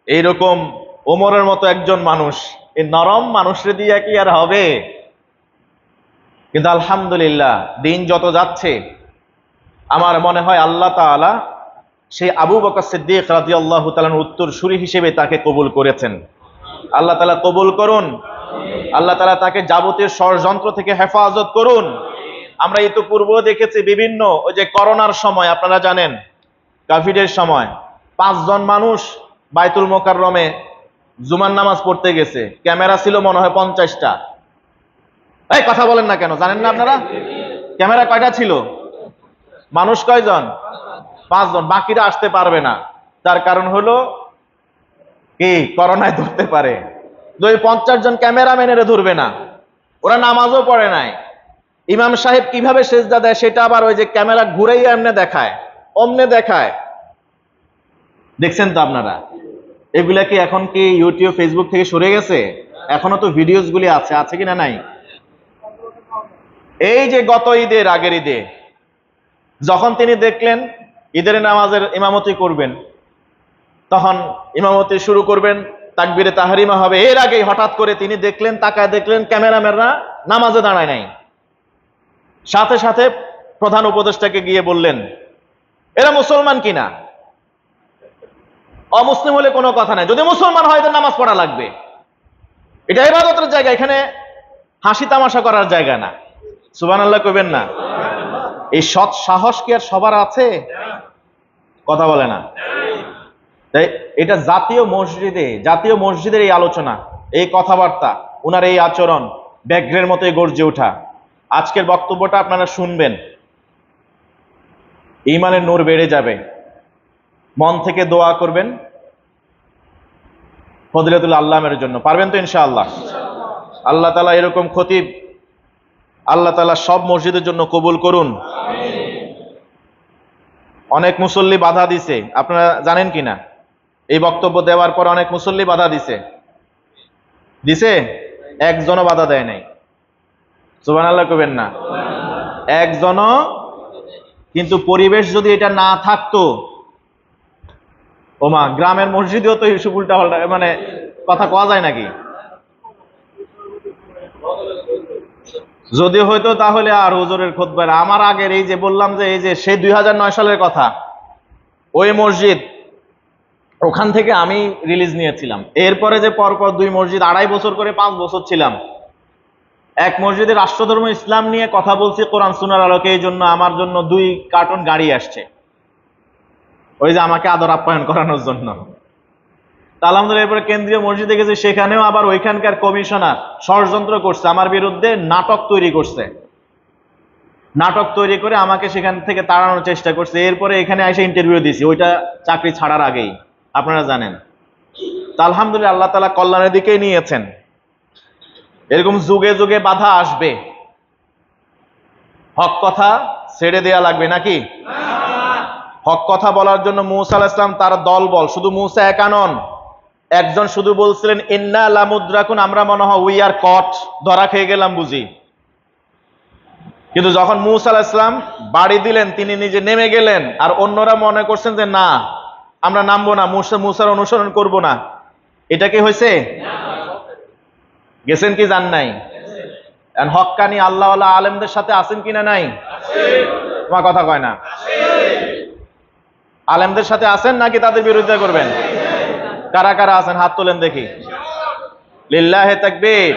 এইরকম ওমরের মতো একজন মানুষ। এই নরম মানুষরে দিয়ে কি আর হবে? কিন্তু আলহামদুলিল্লাহ দিন যত যাচ্ছে আমার মনে হয় আল্লাহ তাআলা সেই আবু বকর সিদ্দিক রাদিয়াল্লাহু তাআলার উত্তরসূরি হিসেবে তাকে কবুল করেছেন। আল্লাহ তাআলা কবুল করুন। আল্লাহ তাআলা তাকে যাবতীয় ষড়যন্ত্র থেকে হেফাজত করুন। আমরা ইতিপূর্বে দেখেছি বিভিন্ন, ওই যে করোনার সময় আপনারা জানেন, কোভিডের সময় 5 জন মানুষ বাইতুল মোকাররমে জুমার নামাজ পড়তে গেছে, ক্যামেরা ছিল মনে হয় 50টা। এই কথা বলেন না কেন, জানেন না আপনারা? ক্যামেরা কয়টা ছিল? মানুষ কয়জন? 5 জন। বাকিরা আসতে পারবে না। তার কারণ হলো কি, করোনায় ধরতে পারে। 50 জন ক্যামেরাম্যানেরা ধরবে না, ওরা নামাজও পড়ে নাই। ইমাম সাহেব কিভাবে সেজদা দেয় সেটা আবার ওই যে ক্যামেরা ঘুরেই এমনি দেখায়, অমনে দেখায়। দেখছেন তো আপনারা, এগুলা কি এখন কি ইউটিউব ফেসবুক থেকে সরে গেছে? এখনো তো ভিডিওস গুলি আছে, আছে কিনা নাই? এই যে গত ঈদের আগের ঈদে যখন তিনি দেখলেন ঈদের নামাজের ইমামতি করবেন, তখন ইমামতি শুরু করবেন, তাকবীরে তাহরিমা হবে, এর আগেই হঠাৎ করে তিনি দেখলেন, তাকায় দেখলেন ক্যামেরাম্যানরা নামাজে দাঁড়ায় নাই। সাথে সাথে প্রধান উপদেষ্টাকে গিয়ে বললেন, এরা মুসলমান কিনা? অমুসলিম হলে কোনো কথা নাই, যদি মুসলমান হয় তো নামাজ পড়া লাগবে। এটা ইবাদতের জায়গা, এখানে হাসি তামাশা করার জায়গা না। সুবহানাল্লাহ কইবেন না? এই সৎ সাহস কি আর সবার আছে? কথা বলে না। তাই এটা জাতীয় মসজিদের এই আলোচনা, এই কথাবার্তা, উনার এই আচরণ ব্যাঘ্রের মতোই গর্জে ওঠা। আজকের বক্তব্যটা আপনারা শুনবেন, ঈমানের নূর বেড়ে যাবে। মন থেকে দোয়া করবেন ফজিলাতুল আল্লামের জন্য, পারবেন তো ইনশাআল্লাহ? আল্লাহ তাআলা এরকম খতিব আল্লাহ তাআলা সব মসজিদের জন্য কবুল করুন। অনেক মুসল্লি বাধা দিছে, আপনারা জানেন কিনা? এই বক্তব্য দেওয়ার পর অনেক মুসল্লি বাধা দিছে, একজনও বাধা দেয় নাই। সুবহানাল্লাহ কইবেন না? একজনও। কিন্তু পরিবেশ যদি এটা না থাকতো, ওমা গ্রামের মসজিদেও তো হিসুব উল্টা পাল্টা, মানে কথা কোয়া যায় নাকি? যদি হয়তো তাহলে আর হুজুরের খুতবার আমার আগের এই যে বললাম যে এই যে সেই 2009 সালের কথা, ওই মসজিদ, ওখান থেকে আমি রিলিজ নিয়েছিলাম। এরপরে যে পরপর 2 মসজিদ 2.5 বছর করে 5 বছর ছিলাম। এক মসজিদে রাষ্ট্রধর্ম ইসলাম নিয়ে কথা বলছি কোরআন সুন্নাহর আলোকে, এই জন্য আমার জন্য 2 কার্টন গাড়ি আসছে, ওই যে আমাকে আদর আপ্যায়ন করানোর জন্য। আলহামদুলিল্লাহ এরপরে কেন্দ্রীয় মসজিদে গেছে, সেখানেও আবার ওইখানকার কমিশনার ষড়যন্ত্র করছে, আমার বিরুদ্ধে নাটক তৈরি করছে, নাটক তৈরি করে আমাকে সেখান থেকে তাড়ানোর চেষ্টা করছে। এরপরে এখানে এসে ইন্টারভিউ দিয়েছি, ওইটা চাকরি ছাড়ার আগেই, আপনারা জানেন। তা আলহামদুলিল্লাহ আল্লাহ তাআলা কল্যাণের দিকেই নিয়েছেন। এরকম যুগে যুগে বাধা আসবে, হক কথা ছেড়ে দেয়া লাগবে নাকি? হক কথা বলার জন্য মূসা আলাইহিস সালাম তার দলবল, শুধু মূসা একা নন, একজন শুধু বলছিলেন ইন্না লামুদ্রাকুন, আমরা মনে হয় উই আর কট, ধরা খেয়ে গেলাম বুঝি। কিন্তু যখন মূসা আলাইহিস সালাম বাড়ি দিলেন, তিনি নিজে নেমে গেলেন, আর অন্যরা মনে করছেন যে না আমরা নামবো না, মূসার অনুসরণ করব না। এটা কি হয়েছে? গেছেন কি যান নাই? হক্কানি আল্লাহওয়ালা আলেমদের সাথে আছেন কিনা নাই? তোমার কথা কয় না। আলেমদের সাথে আছেন নাকি তাদের বিরোধিতা করবেন? কারা কারা আছেন হাত তোলেন দেখি। লিল্লাহে তাকবীর,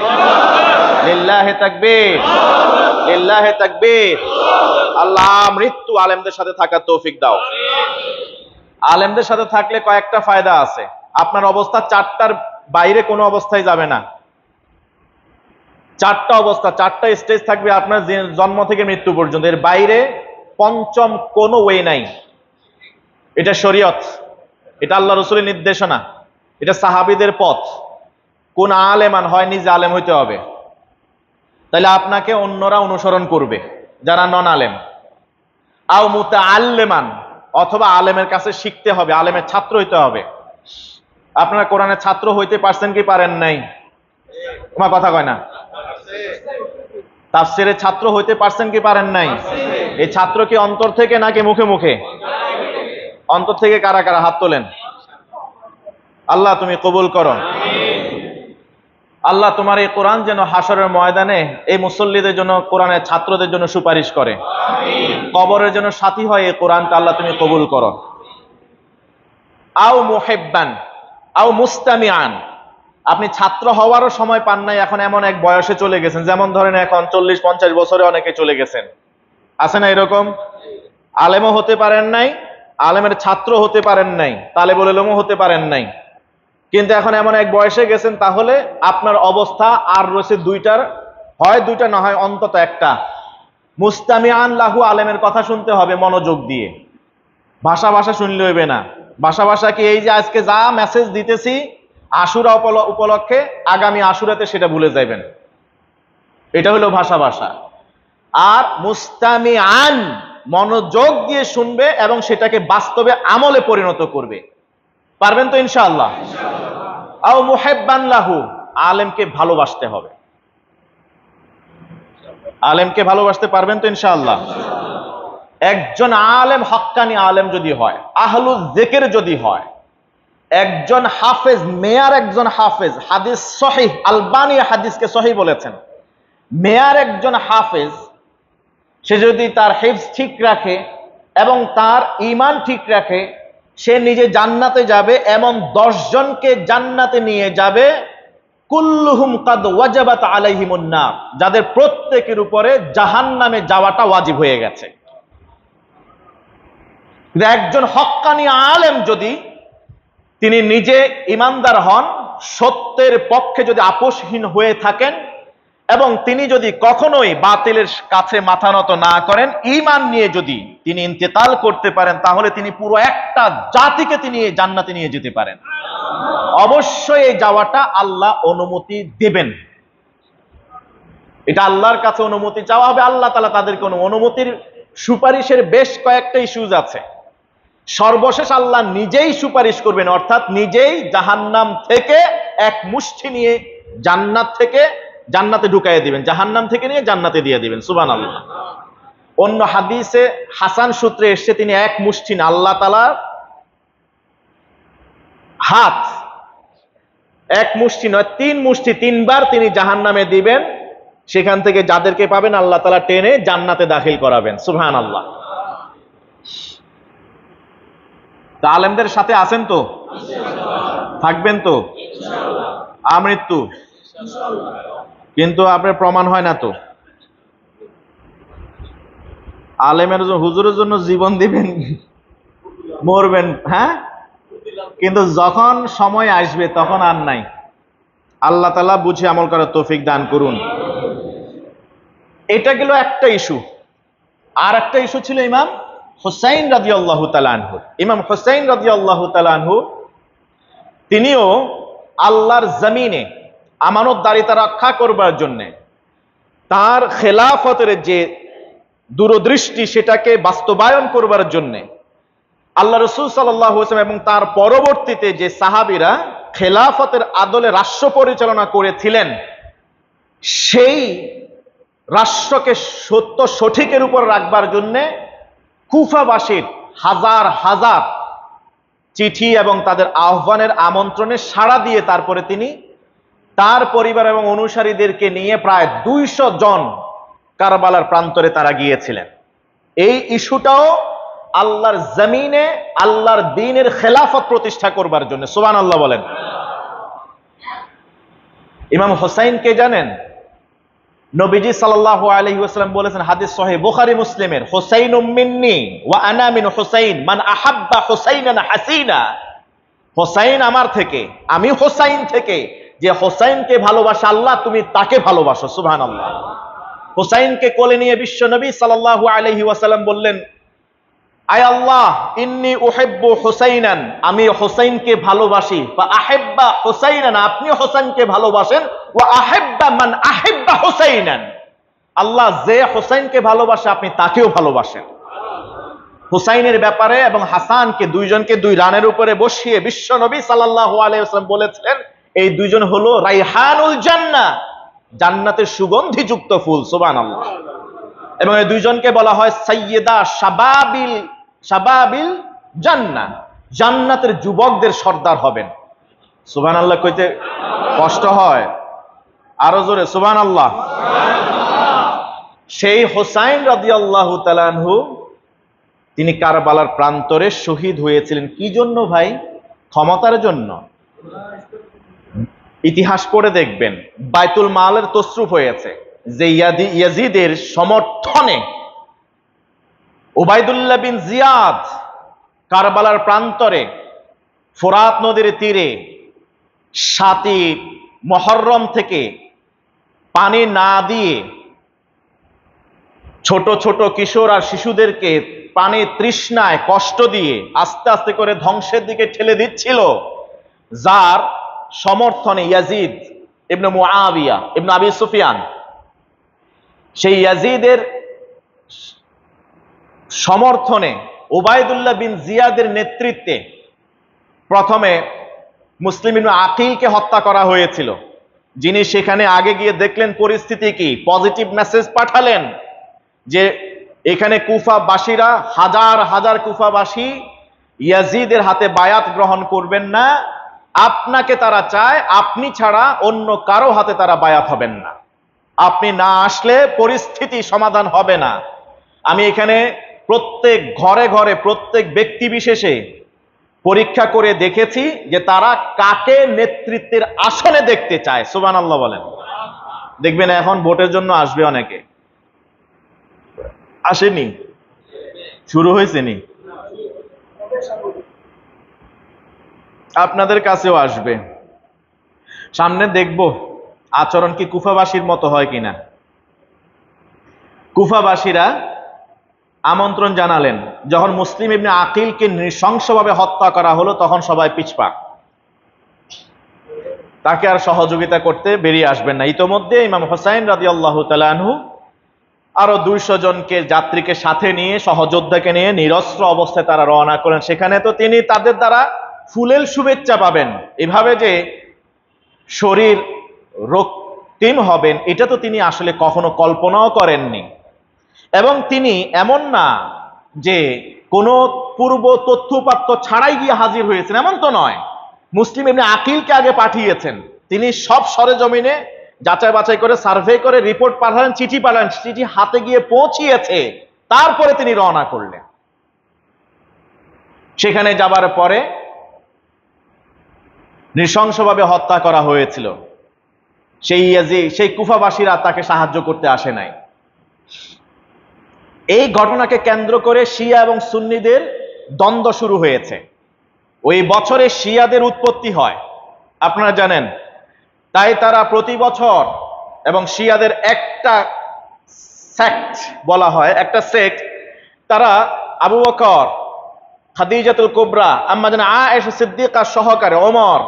লিল্লাহে তাকবীর, লিল্লাহে তাকবীর। আল্লাহ মৃত্যু আলেমদের সাথে থাকার তৌফিক দাও। আলেমদের সাথে থাকলে কয়েকটা ফায়দা আছে। আপনার অবস্থা 4টার বাইরে কোনো অবস্থায় যাবে না। 4টা অবস্থা, 4টা স্টেজ থাকবে আপনার জন্ম থেকে মৃত্যু পর্যন্ত, এর বাইরে পঞ্চম কোনো ওয়ে নাই। এটা শরীয়ত, এটা আল্লাহ রাসূলের নির্দেশনা, এটা সাহাবীদের পথ। কোন আলেমান হয় নিজে আলেম হইতে হবে, তাহলে আপনাকে অন্যরা অনুসরণ করবে যারা নন আলেম। আও মুতাআল্লিমান, অথবা আলেমের কাছে শিখতে হবে, আলেমের ছাত্র হইতে হবে। আপনারা কোরআনের ছাত্র হইতে পারছেন কি পারেন নাই? তোমার কথা কয় না। তাফসীরের ছাত্র হইতে পারছেন কি পারেন নাই? এই ছাত্র কি অন্তর থেকে নাকি মুখে মুখে? অন্তর থেকে। কারা কারা হাত তোলেন? আল্লাহ তুমি কবুল করো। আল্লাহ তোমার এই কোরআন যেন হাসরের ময়দানে এই মুসল্লিদের জন্য, কোরআনের ছাত্রদের জন্য সুপারিশ করে, কবরের জন্য সাথী হয় এই কোরআনটা। আল্লাহ তুমি কবুল করো। আও মুহিব্বান আও মুস্তামিআন, আপনি ছাত্র হওয়ারও সময় পান নাই, এখন এমন এক বয়সে চলে গেছেন, যেমন ধরেন এখন 40-50 বছরে অনেকে চলে গেছেন, আছে না এরকম? আলেমও হতে পারেন নাই, আলেমের ছাত্র হতে পারেন নাই, তালেবুল ইলমও হতে পারেন নাই, কিন্তু এখন এমন এক বয়সে গেছেন, তাহলে আপনার অবস্থা আর রয়েছে 2টার, হয় 2টা না হয় অন্তত একটা। মুস্তামিআন লাহু, আলেমের কথা শুনতে হবে মনোযোগ দিয়ে, ভাষা ভাষা শুনলে হইবে না। ভাষা ভাষা কি এই যে আজকে যা মেসেজ দিতেছি আশুরা উপলক্ষে, আগামী আশুরাতে সেটা ভুলে যাবেন, এটা হলো ভাষা ভাষা। আর মুস্তামিআন, মনোযোগ দিয়ে শুনবে এবং সেটাকে বাস্তবে আমলে পরিণত করবে। পারবেন তো ইনশাআল্লাহ? আও মুহিব্বান লাহু, আলেমকে ভালোবাসতে হবে। আলেমকে ভালোবাসতে পারবেন তো ইনশাআল্লাহ? একজন আলেম, হক্কানি আলেম যদি হয়, আহলুল যিকির যদি হয়, একজন হাফেজ, মেয়ার একজন হাফেজ, হাদিস সহিহ, আলবানী হাদিসকে সহিহ বলেছেন, মেয়ার একজন হাফেজ, সে যদি তার হিফজ ঠিক রাখে এবং তার ঈমান ঠিক রাখে, সে নিজে জান্নাতে যাবে, এমন 10 জনকে জান্নাতে নিয়ে যাবে, কুল্লুহুম কাদ ওয়াজাবাত আলাইহিমুন নার, যাদের প্রত্যেকের উপরে জাহান্নামে যাওয়াটা ওয়াজিব হয়ে গেছে। কিন্তু একজন হক্কানি আলেম যদি তিনি নিজে ঈমানদার হন, সত্যের পক্ষে যদি আপোষহীন হয়ে থাকেন এবং তিনি যদি কখনোই বাতিলের কাছে মাথা নত না করেন, ঈমান নিয়ে যদি তিনি ইন্তেকাল করতে পারেন, তাহলে তিনি পুরো একটা জাতিকে তিনি জান্নাতে নিয়ে যেতে পারেন। অবশ্যই এই যাওয়াটা আল্লাহ অনুমতি দেবেন। এটা আল্লাহর কাছে অনুমতি চাওয়া হবে, আল্লাহ তাআলা তাদেরকে অনুমতির সুপারিশের বেশ কয়েকটা ইস্যুজ আছে। সর্বশেষ আল্লাহ নিজেই সুপারিশ করবেন, অর্থাৎ নিজেই জাহান্নাম থেকে এক মুষ্টি নিয়ে জান্নাতে ঢুকাইয়ে দিবেন, জাহান্নাম থেকে নিয়ে জান্নাতে দিয়ে দিবেন। সুবহানাল্লাহ। অন্য হাদিসে হাসান সূত্রে এসেছে, তিনি এক মুষ্টি না, আল্লাহ তাআলার হাত, এক মুষ্টি নয় 3 মুষ্টি, 3 বার তিনি জাহান্নামে দিবেন, সেখান থেকে যাদেরকে পাবেন আল্লাহ তাআলা টেনে জান্নাতে দাখিল করাবেন। সুবহানাল্লাহ। তা আলেমদের সাথে আছেন তো? থাকবেন তো? আমৃত্যু কিন্তু আপনার প্রমাণ হয় না তো। আলেমের হুজুরের জন্য জীবন দিবেন, মরবেন, হ্যাঁ, কিন্তু যখন সময় আসবে তখন আর নাই। আল্লাহ তাআলা বুঝে আমল করার তৌফিক দান করুন। এটা গেল একটা ইস্যু। আর একটা ইস্যু ছিল ইমাম হুসাইন রাদিয়াল্লাহু তাআলা আনহু। ইমাম হুসাইন রাদিয়াল্লাহু তাআলা আনহু তিনিও আল্লাহর জমিনে আমানতদারিতা রক্ষা করবার জন্য, তার খেলাফতের যে দূরদৃষ্টি সেটাকে বাস্তবায়ন করবার জন্য আল্লাহ রাসূল সাল্লাল্লাহু আলাইহি ওয়াসাল্লাম এবং তার পরবর্তীতে যে সাহাবীরা খেলাফতের আদলে রাষ্ট্র পরিচালনা করেছিলেন, সেই রাষ্ট্রকে সত্য সঠিকের উপর রাখবার জন্য কুফাবাসীর হাজার হাজার চিঠি এবং তাদের আহ্বানের আমন্ত্রণে সাড়া দিয়ে তারপরে তিনি তার পরিবার এবং অনুসারীদেরকে নিয়ে প্রায় 200 জন কারবালার প্রান্তরে তারা গিয়েছিলেন। এই ইস্যুটাও আল্লাহর জমিনে আল্লাহর দ্বীনের খেলাফত প্রতিষ্ঠা করবার জন্য। সুবহানাল্লাহ বলেন। ইমাম হুসাইন কে জানেন? নবীজি সাল্লাল্লাহু আলাইহি ওয়াসাল্লাম বলেছেন, হাদিস সহিহ বুখারী মুসলিমের, হুসাইনুম মিন্নি ওয়া আনা মিন হুসাইন, মান আহাব্বা হুসাইনান হাসিনা। হুসাইন আমার থেকে, আমি হুসাইন থেকে, যে হুসাইনকে ভালোবাসে আল্লাহ, তুমি তাকে ভালোবাসো। সুবহানাল্লাহ। হুসাইনকে কোলে নিয়ে বিশ্ব নবী সাল্লাল্লাহু আলাইহি ওয়াসাল্লাম বললেন, আয় আল্লাহ, ইন্নী উহিব্বু হুসাইনান, আমি হুসাইনকে ভালোবাসি, ফা আহিব্বা হুসাইনান, আপনি হুসাইনকে ভালোবাসেন, ওয়া আহিব্বা মান আহিব্বা হুসাইনান, আল্লাহ যে হুসাইনকে ভালোবাসে আপনি তাকেও ভালোবাসেন। হুসাইনের ব্যাপারে এবং হাসানকে, দুইজনকে 2 রানের উপরে বসিয়ে বিশ্ব নবী সাল্লাল্লাহু আলাইহি ওয়াসাল্লাম বলেছিলেন, এই দুইজন হলো রাইহানুল জান্নাহ, জান্নাতের সুগন্ধিযুক্ত ফুল। সুবহানাল্লাহ। এবং এই দুইজনকে বলা হয় সাইয়্যিদা শাবাবিল জান্নাহ, জান্নাতের যুবকদের সর্দার হবেন। সুবহানাল্লাহ কইতে কষ্ট হয়, আরো জোরে সুবহানাল্লাহ। সেই হুসাইন রাদিয়াল্লাহু তাআলা আনহু তিনি কারবালার প্রান্তরে শহীদ হয়েছিলেন। কি জন্য ভাই? ক্ষমতার জন্য। ইতিহাস পড়ে দেখবেন, বাইতুল মালের তসরুফ হয়েছে যে ইয়াজিদের সমর্থনে উবাইদুল্লাহ বিন জিয়াদ কারবালার প্রান্তরে ফোরাত নদীর তীরে 7ই মুহররম থেকে পানি না দিয়ে ছোট ছোট কিশোর আর শিশুদেরকে পানি তৃষ্ণায় কষ্ট দিয়ে আস্তে আস্তে করে ধ্বংসের দিকে ঠেলে দিচ্ছিল, যার সমর্থনে ইয়াজিদ ইবনে মুআবিয়া ইবনে আবি সুফিয়ান, সেই ইয়াজিদের সমর্থনে উবাইদুল্লাহ বিন জিয়াদের নেতৃত্বে প্রথমে মুসলিম ইবনে আকিলকে হত্যা করা হয়েছিল, যিনি সেখানে আগে গিয়ে দেখলেন পরিস্থিতি কি, পজিটিভ মেসেজ পাঠালেন যে এখানে কুফাবাসীরা হাজার হাজার কুফাবাসী ইয়াজিদের হাতে বায়াত গ্রহণ করবেন না, আপনাকে তারা চায়, আপনি ছাড়া অন্য কারো হাতে তারা বায়াত হবেন না, আপনি না আসলে পরিস্থিতি সমাধান হবে না। আমি এখানে প্রত্যেক ঘরে ঘরে প্রত্যেক ব্যক্তি বিশেষে পরীক্ষা করে দেখেছি যে তারা কাকে নেতৃত্বের আসনে দেখতে চায়। সুবহানাল্লাহ বলেন। দেখবেন এখন ভোটের জন্য আসবে অনেকে, আসেনি, শুরু হয়েছে নি, আপনাদের কাছেও আসবে, সামনে দেখব আচরণ কি কুফাবাসীর মতো হয় কিনা। কুফাবাসীরা আমন্ত্রণ জানালেন, যখন মুসলিম ইবনে আকিলকে নৃশংসভাবে হত্যা করা হলো তখন সবাই পিছপা, তাকে আর সহযোগিতা করতে বেরিয়ে আসবেন না। ইতোমধ্যে ইমাম হুসাইন রাদিয়াল্লাহু তাআলা আনহু আরো 200 জনকে যাত্রীকে সাথে নিয়ে, সহযোদ্ধাকে নিয়ে নিরস্ত্র অবস্থায় তারা রওনা করেন। সেখানে তো তিনি তাদের দ্বারা ফুলেল শুভেচ্ছা পাবেন, এভাবে যে শরীর রক্তিম হবেন এটা তো তিনি আসলে কখনো কল্পনাও করেননি। এবং তিনি এমন না যে কোনো পূর্ব তথ্যপাত্র ছাড়াই গিয়ে হাজির হয়েছেন, এমন তো নয়। মুসলিম ইবনে আকিলকে আগে পাঠিয়েছেন, তিনি সব সরেজমিনে যাচাই বাছাই করে সার্ভে করে রিপোর্ট পাঠালেন, চিঠি পাঠালেন, চিঠি হাতে গিয়ে পৌঁছিয়েছে, তারপরে তিনি রওনা করলেন। সেখানে যাবার পরে নৃশংসভাবে হত্যা করা হয়েছিল। সেই কুফাবাসীরা তাকে সাহায্য করতে আসে নাই। এই ঘটনাকে কেন্দ্র করে শিয়া এবং সুন্নিদের দ্বন্দ্ব শুরু হয়েছে। ওই বছরে শিয়াদের উৎপত্তি হয়, আপনারা জানেন। তাই তারা প্রতি বছর, এবং শিয়াদের একটা সেক্ট বলা হয়, একটা সেক্ট, তারা আবু বকর, খাদিজাতুল কুবরা, আম্মা জান আয়েশা সিদ্দিকা সহকারে ওমর,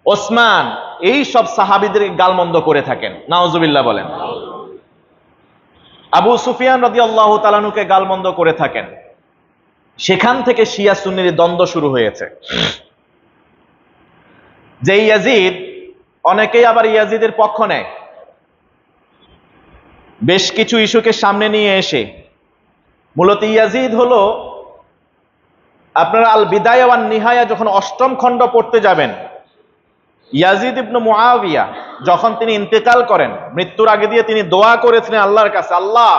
ওসমান, এই সব সাহাবীদের গালমন্দ করে থাকেন। নাউজুবিল্লাহ বলেন। আবু সুফিয়ান রাদিয়াল্লাহু তাআলা আনহুকে গালমন্দ করে থাকেন। সেখান থেকে শিয়া সুন্নির দ্বন্দ্ব শুরু হয়েছে। যে ইয়াজিদ, অনেকেই আবার ইয়াজিদের পক্ষ নেয়, বেশ কিছু ইস্যুকে সামনে নিয়ে এসে। মূলত ইয়াজিদ হলো, আপনারা আল বিদায়া ওয়ান নিহায়া যখন 8ম খণ্ড পড়তে যাবেন, ইয়াজিদ ইবনে মুআবিয়া যখন তিনি ইন্তেকাল করেন, মৃত্যুর আগে দিয়ে তিনি দোয়া করেছিলেন আল্লাহর কাছে, আল্লাহ,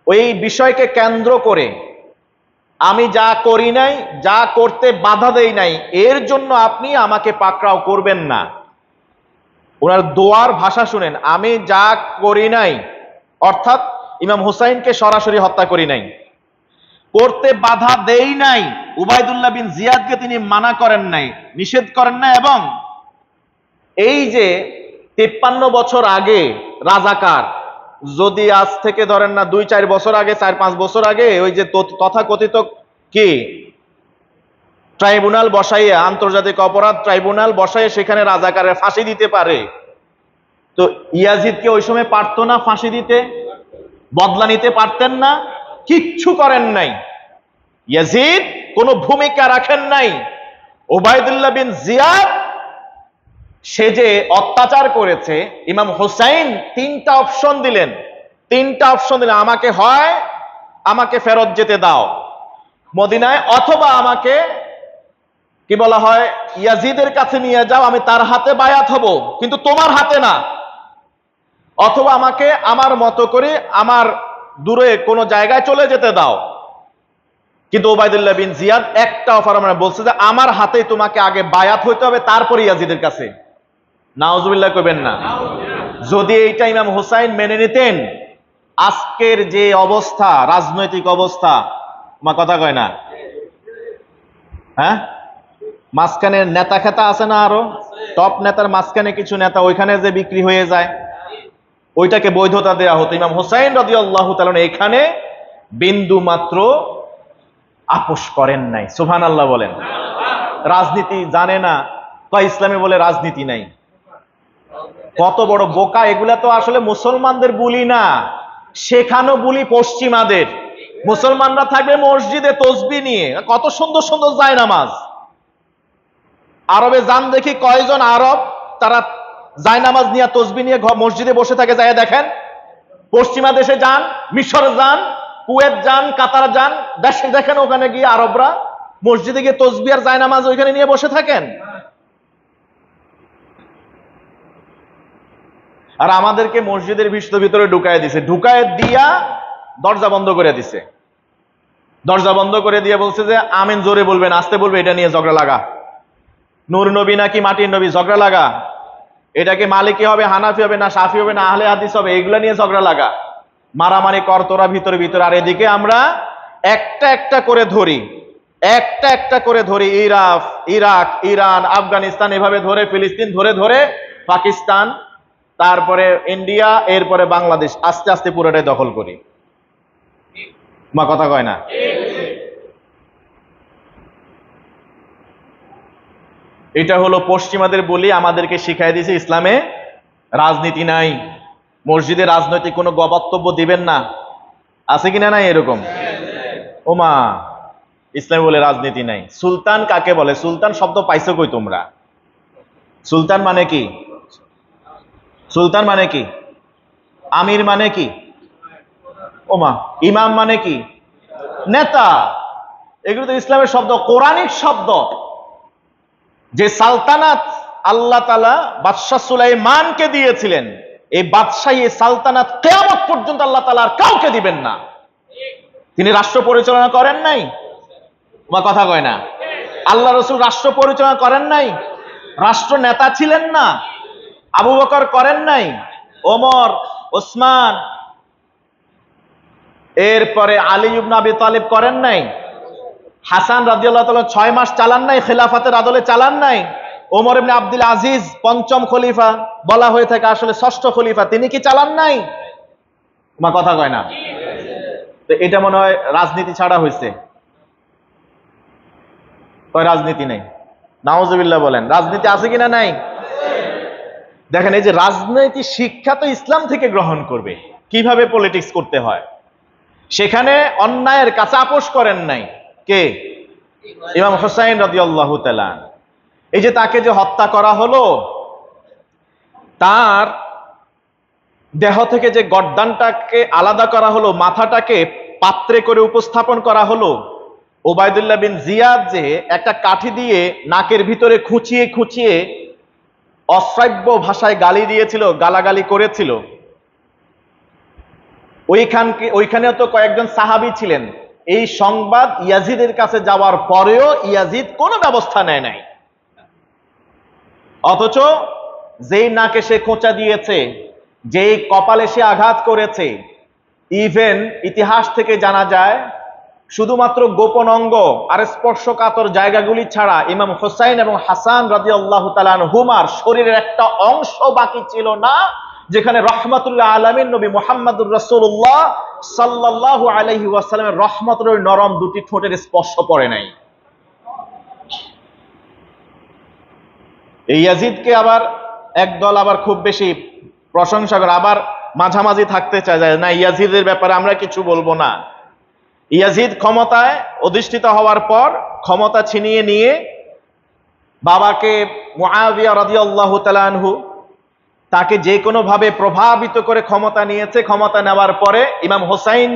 ওই বিষয়কে কেন্দ্র করে আমি যা করি নাই, যা করতে বাধা দেই নাই, এর জন্য আপনি আমাকে পাকড়াও করবেন না। ওনার দোয়ার ভাষা শুনেন, আমি যা করি নাই, অর্থাৎ ইমাম হুসাইনকে সরাসরি হত্যা করি নাই, করতে বাধা দেই নাই, উবাইদুল্লাহ বিন জিয়াদকে তিনি মানা করেন নাই, নিষেধ করেন না। এবং এই যে 53 বছর আগে রাজাকার, যদি আজ থেকে ধরেন না 2-4 বছর আগে, 4-5 বছর আগে, ওই যে তথাকথিত কি ট্রাইব্যুনাল বসাইয়ে, আন্তর্জাতিক অপরাধ ট্রাইব্যুনাল বসাইয়ে সেখানে রাজাকারের ফাঁসি দিতে পারে, তো ইয়াজিদকে ওই সময় পারতো না ফাঁসি দিতে? বদলা নিতে পারতেন না? কিচ্ছু করেন নাই। ইয়াজিদ কোনো ভূমিকা রাখেন নাই। উবাইদুল্লাহ বিন জিয়াদ, সে যে অত্যাচার করেছে, ইমাম হুসাইন 3টা অপশন দিলেন, আমাকে হয় আমাকে ফেরত যেতে দাও মদিনায়, অথবা আমাকে কি বলা হয় ইয়াজিদের কাছে নিয়ে যাও, আমি তার হাতে বায়াত হব, কিন্তু তোমার হাতে না, অথবা আমাকে আমার মতো করে আমার দূরে কোনো জায়গায় চলে যেতে দাও। কিন্তু উবাইদুল্লাহ বিন জিয়াদ একটা অফার বলছে যে আমার হাতে তোমাকে আগে বায়াত হইতে হবে, তারপরে ইয়াজিদের কাছে। নাউজুবিল্লাহ কইবেন না। যদি এইটা ইমাম হুসাইন মেনে নিতেন, আজকের যে অবস্থা, রাজনৈতিক অবস্থা, মা কথা কয় না, হ্যাঁ, মাঝখানে নেতা খেতা আছে না, আরো টপ নেতার মাঝখানে কিছু নেতা ওইখানে যে বিক্রি হয়ে যায়, ওইটাকে বৈধতা দেওয়া হতো। ইমাম হুসাইন রাদিয়াল্লাহু তাআলা এখানে বিন্দু মাত্র আপোষ করেন নাই। সুবহানাল্লাহ বলেন। রাজনীতি জানে না, কয় ইসলামে বলে রাজনীতি নাই। কত বড় বোকা এগুলা! তো আসলে মুসলমানদের বুলি না, শেখানো বুলি পশ্চিমাদের। মুসলমানরা থাকবে মসজিদে তসবিহ নিয়ে, কত সুন্দর সুন্দর জায়নামাজ। আরবে যান দেখি কয়জন আরব তারা জায়নামাজ নিয়ে তসবিহ নিয়ে মসজিদে বসে থাকে, যায় দেখেন। পশ্চিমা দেশে যান, মিশর যান, কুয়েত যান, কাতার যান, দেশে দেখেন ওখানে গিয়ে আরবরা মসজিদে গিয়ে তসবিহ আর জায়নামাজ ওইখানে নিয়ে বসে থাকেন। আর আমাদেরকে মসজিদের ভিতরে ঢুকায় দিছে, ঢুকায় দিয়া দরজা বন্ধ করে দিছে। দরজা বন্ধ করে দিয়ে বলছে যে আমিন জোরে বলবেন, আস্তে বলবে, এটা নিয়ে ঝগড়া লাগা। নূর নবী নাকি মাটির নবী, ঝগড়া লাগা। এটাকে মালিকি হবে, হানাফি হবে, না শাফি হবে, না আহলে হাদিস হবে, এগুলা নিয়ে ঝগড়া লাগা, মারামারি কর তোরা ভিতরে ভিতরে। আর এদিকে আমরা একটা একটা করে ধরি, একটা একটা করে ধরি, ইরাক, ইরান, আফগানিস্তান, এভাবে ধরে, ফিলিস্তিন ধরে ধরে, পাকিস্তান, তারপরে ইন্ডিয়া, এরপরে বাংলাদেশ, আস্তে আস্তে পুরোটাই দখল করি। মা কথা কয় না? এটা হলো পশ্চিমাদের বলি আমাদেরকে শিখাই দিয়েছে ইসলামে রাজনীতি নাই, মসজিদে রাজনৈতিক কোনো বক্তব্য দিবেন না, আছে কিনা নাই এরকম? ওমা, ইসলাম বলে রাজনীতি নাই। সুলতান কাকে বলে? সুলতান শব্দ পাইছো কই তোমরা? সুলতান মানে কি? সুলতান মানে কি? আমির মানে কি? ওমা, ইমাম মানে কি? নেতা। এগুলো তো ইসলামের শব্দ, কোরআনিক শব্দ। যে সালতানাত আল্লাহ তাআলা বাদশাহ সুলাইমানকে দিয়েছিলেন, এই বাদশাহী সালতানাত কিয়ামত পর্যন্ত আল্লাহ তাআলা আর কাউকে দিবেন না। তিনি রাষ্ট্র পরিচালনা করেন নাই? বা কথা কয় না? আল্লাহ রাসূল রাষ্ট্র পরিচালনা করেন নাই? রাষ্ট্র নেতা ছিলেন না? আবু বকর করেন নাই? ওমর, ওসমান, এরপরে আলী ইবনে আবি তালিব করেন নাই? হাসান রাদিয়াল্লাহু তাআলা 6 মাস চালান নাই? খেলাফতের আদলে চালান নাই? ওমর ইবনে আব্দুল আজিজ পঞ্চম খলিফা, বলা হয়ে থাকে আসলে ষষ্ঠ খলিফা, তিনি কি চালান নাই? মা কথা কয় না? তো এটা মনে হয় রাজনীতি ছাড়া হয়েছে। রাজনীতি নেই, নাউজুবিল্লাহ বলেন। রাজনীতি আছে কিনা? নাই। দেখেন, এই যে রাজনৈতিক শিক্ষা তো ইসলাম থেকে গ্রহণ করবে, কিভাবে পলিটিক্স করতে হয়। সেখানে অন্যায়ের কাছে আপোষ করেন নাই কে? ইমাম হুসাইন রাদিয়াল্লাহু তাআলা। এই যে তাকে যে হত্যা করা হলো, তার দেহ থেকে যে গর্দানটাকে আলাদা করা হলো, মাথাটাকে পাত্রে করে উপস্থাপন করা হলো, ওবায়দুল্লাহ বিন জিয়াদ যে একটা কাঠি দিয়ে নাকের ভিতরে খুঁচিয়ে খুঁচিয়ে অশ্রাব্য ভাষায় গালি দিয়েছিল, গালাগালি করেছিল, ওইখানেও তো কয়েকজন সাহাবী ছিলেন। এই সংবাদ ইয়াজিদের কাছে যাওয়ার পরেও ইয়াজিদ কোনো ব্যবস্থা নেয় নাই। অথচ যেই নাকে সে খোঁচা দিয়েছে, যেই কপালে সে আঘাত করেছে, ইভেন ইতিহাস থেকে জানা যায় শুধুমাত্র গোপন অঙ্গ আর স্পর্শকাতর জায়গাগুলি ছাড়া ইমাম হুসাইন এবং হাসান রাদিয়াল্লাহু তাআলা আনহুমার শরীরের একটা অংশ বাকি ছিল না যেখানে রহমাতুল্লাহ আলামিন নবী মুহাম্মদুর রাসূলুল্লাহ সাল্লাল্লাহু আলাইহি ওয়াসাল্লামের রহমতের ওই নরম দুটি ঠোঁটের স্পর্শ পড়ে নাই। এই ইয়াজিদকে আবার একদল আবার খুব বেশি প্রশংসা করে, আবার মাঝামাঝি থাকতে চায় যায় না, ইয়াজিদের ব্যাপারে আমরা কিছু বলবো না। ইয়াজিদ ক্ষমতায় অধিষ্ঠিত হওয়ার পর ক্ষমতা ছিনিয়ে নিয়ে বাবাকে মুআবিয়া রাদিয়াল্লাহু তাআলা আনহু তাকে যে কোনো ভাবে প্রভাবিত করে ক্ষমতা নিয়েছে। ক্ষমতা নেওয়ার পরে ইমাম হুসাইন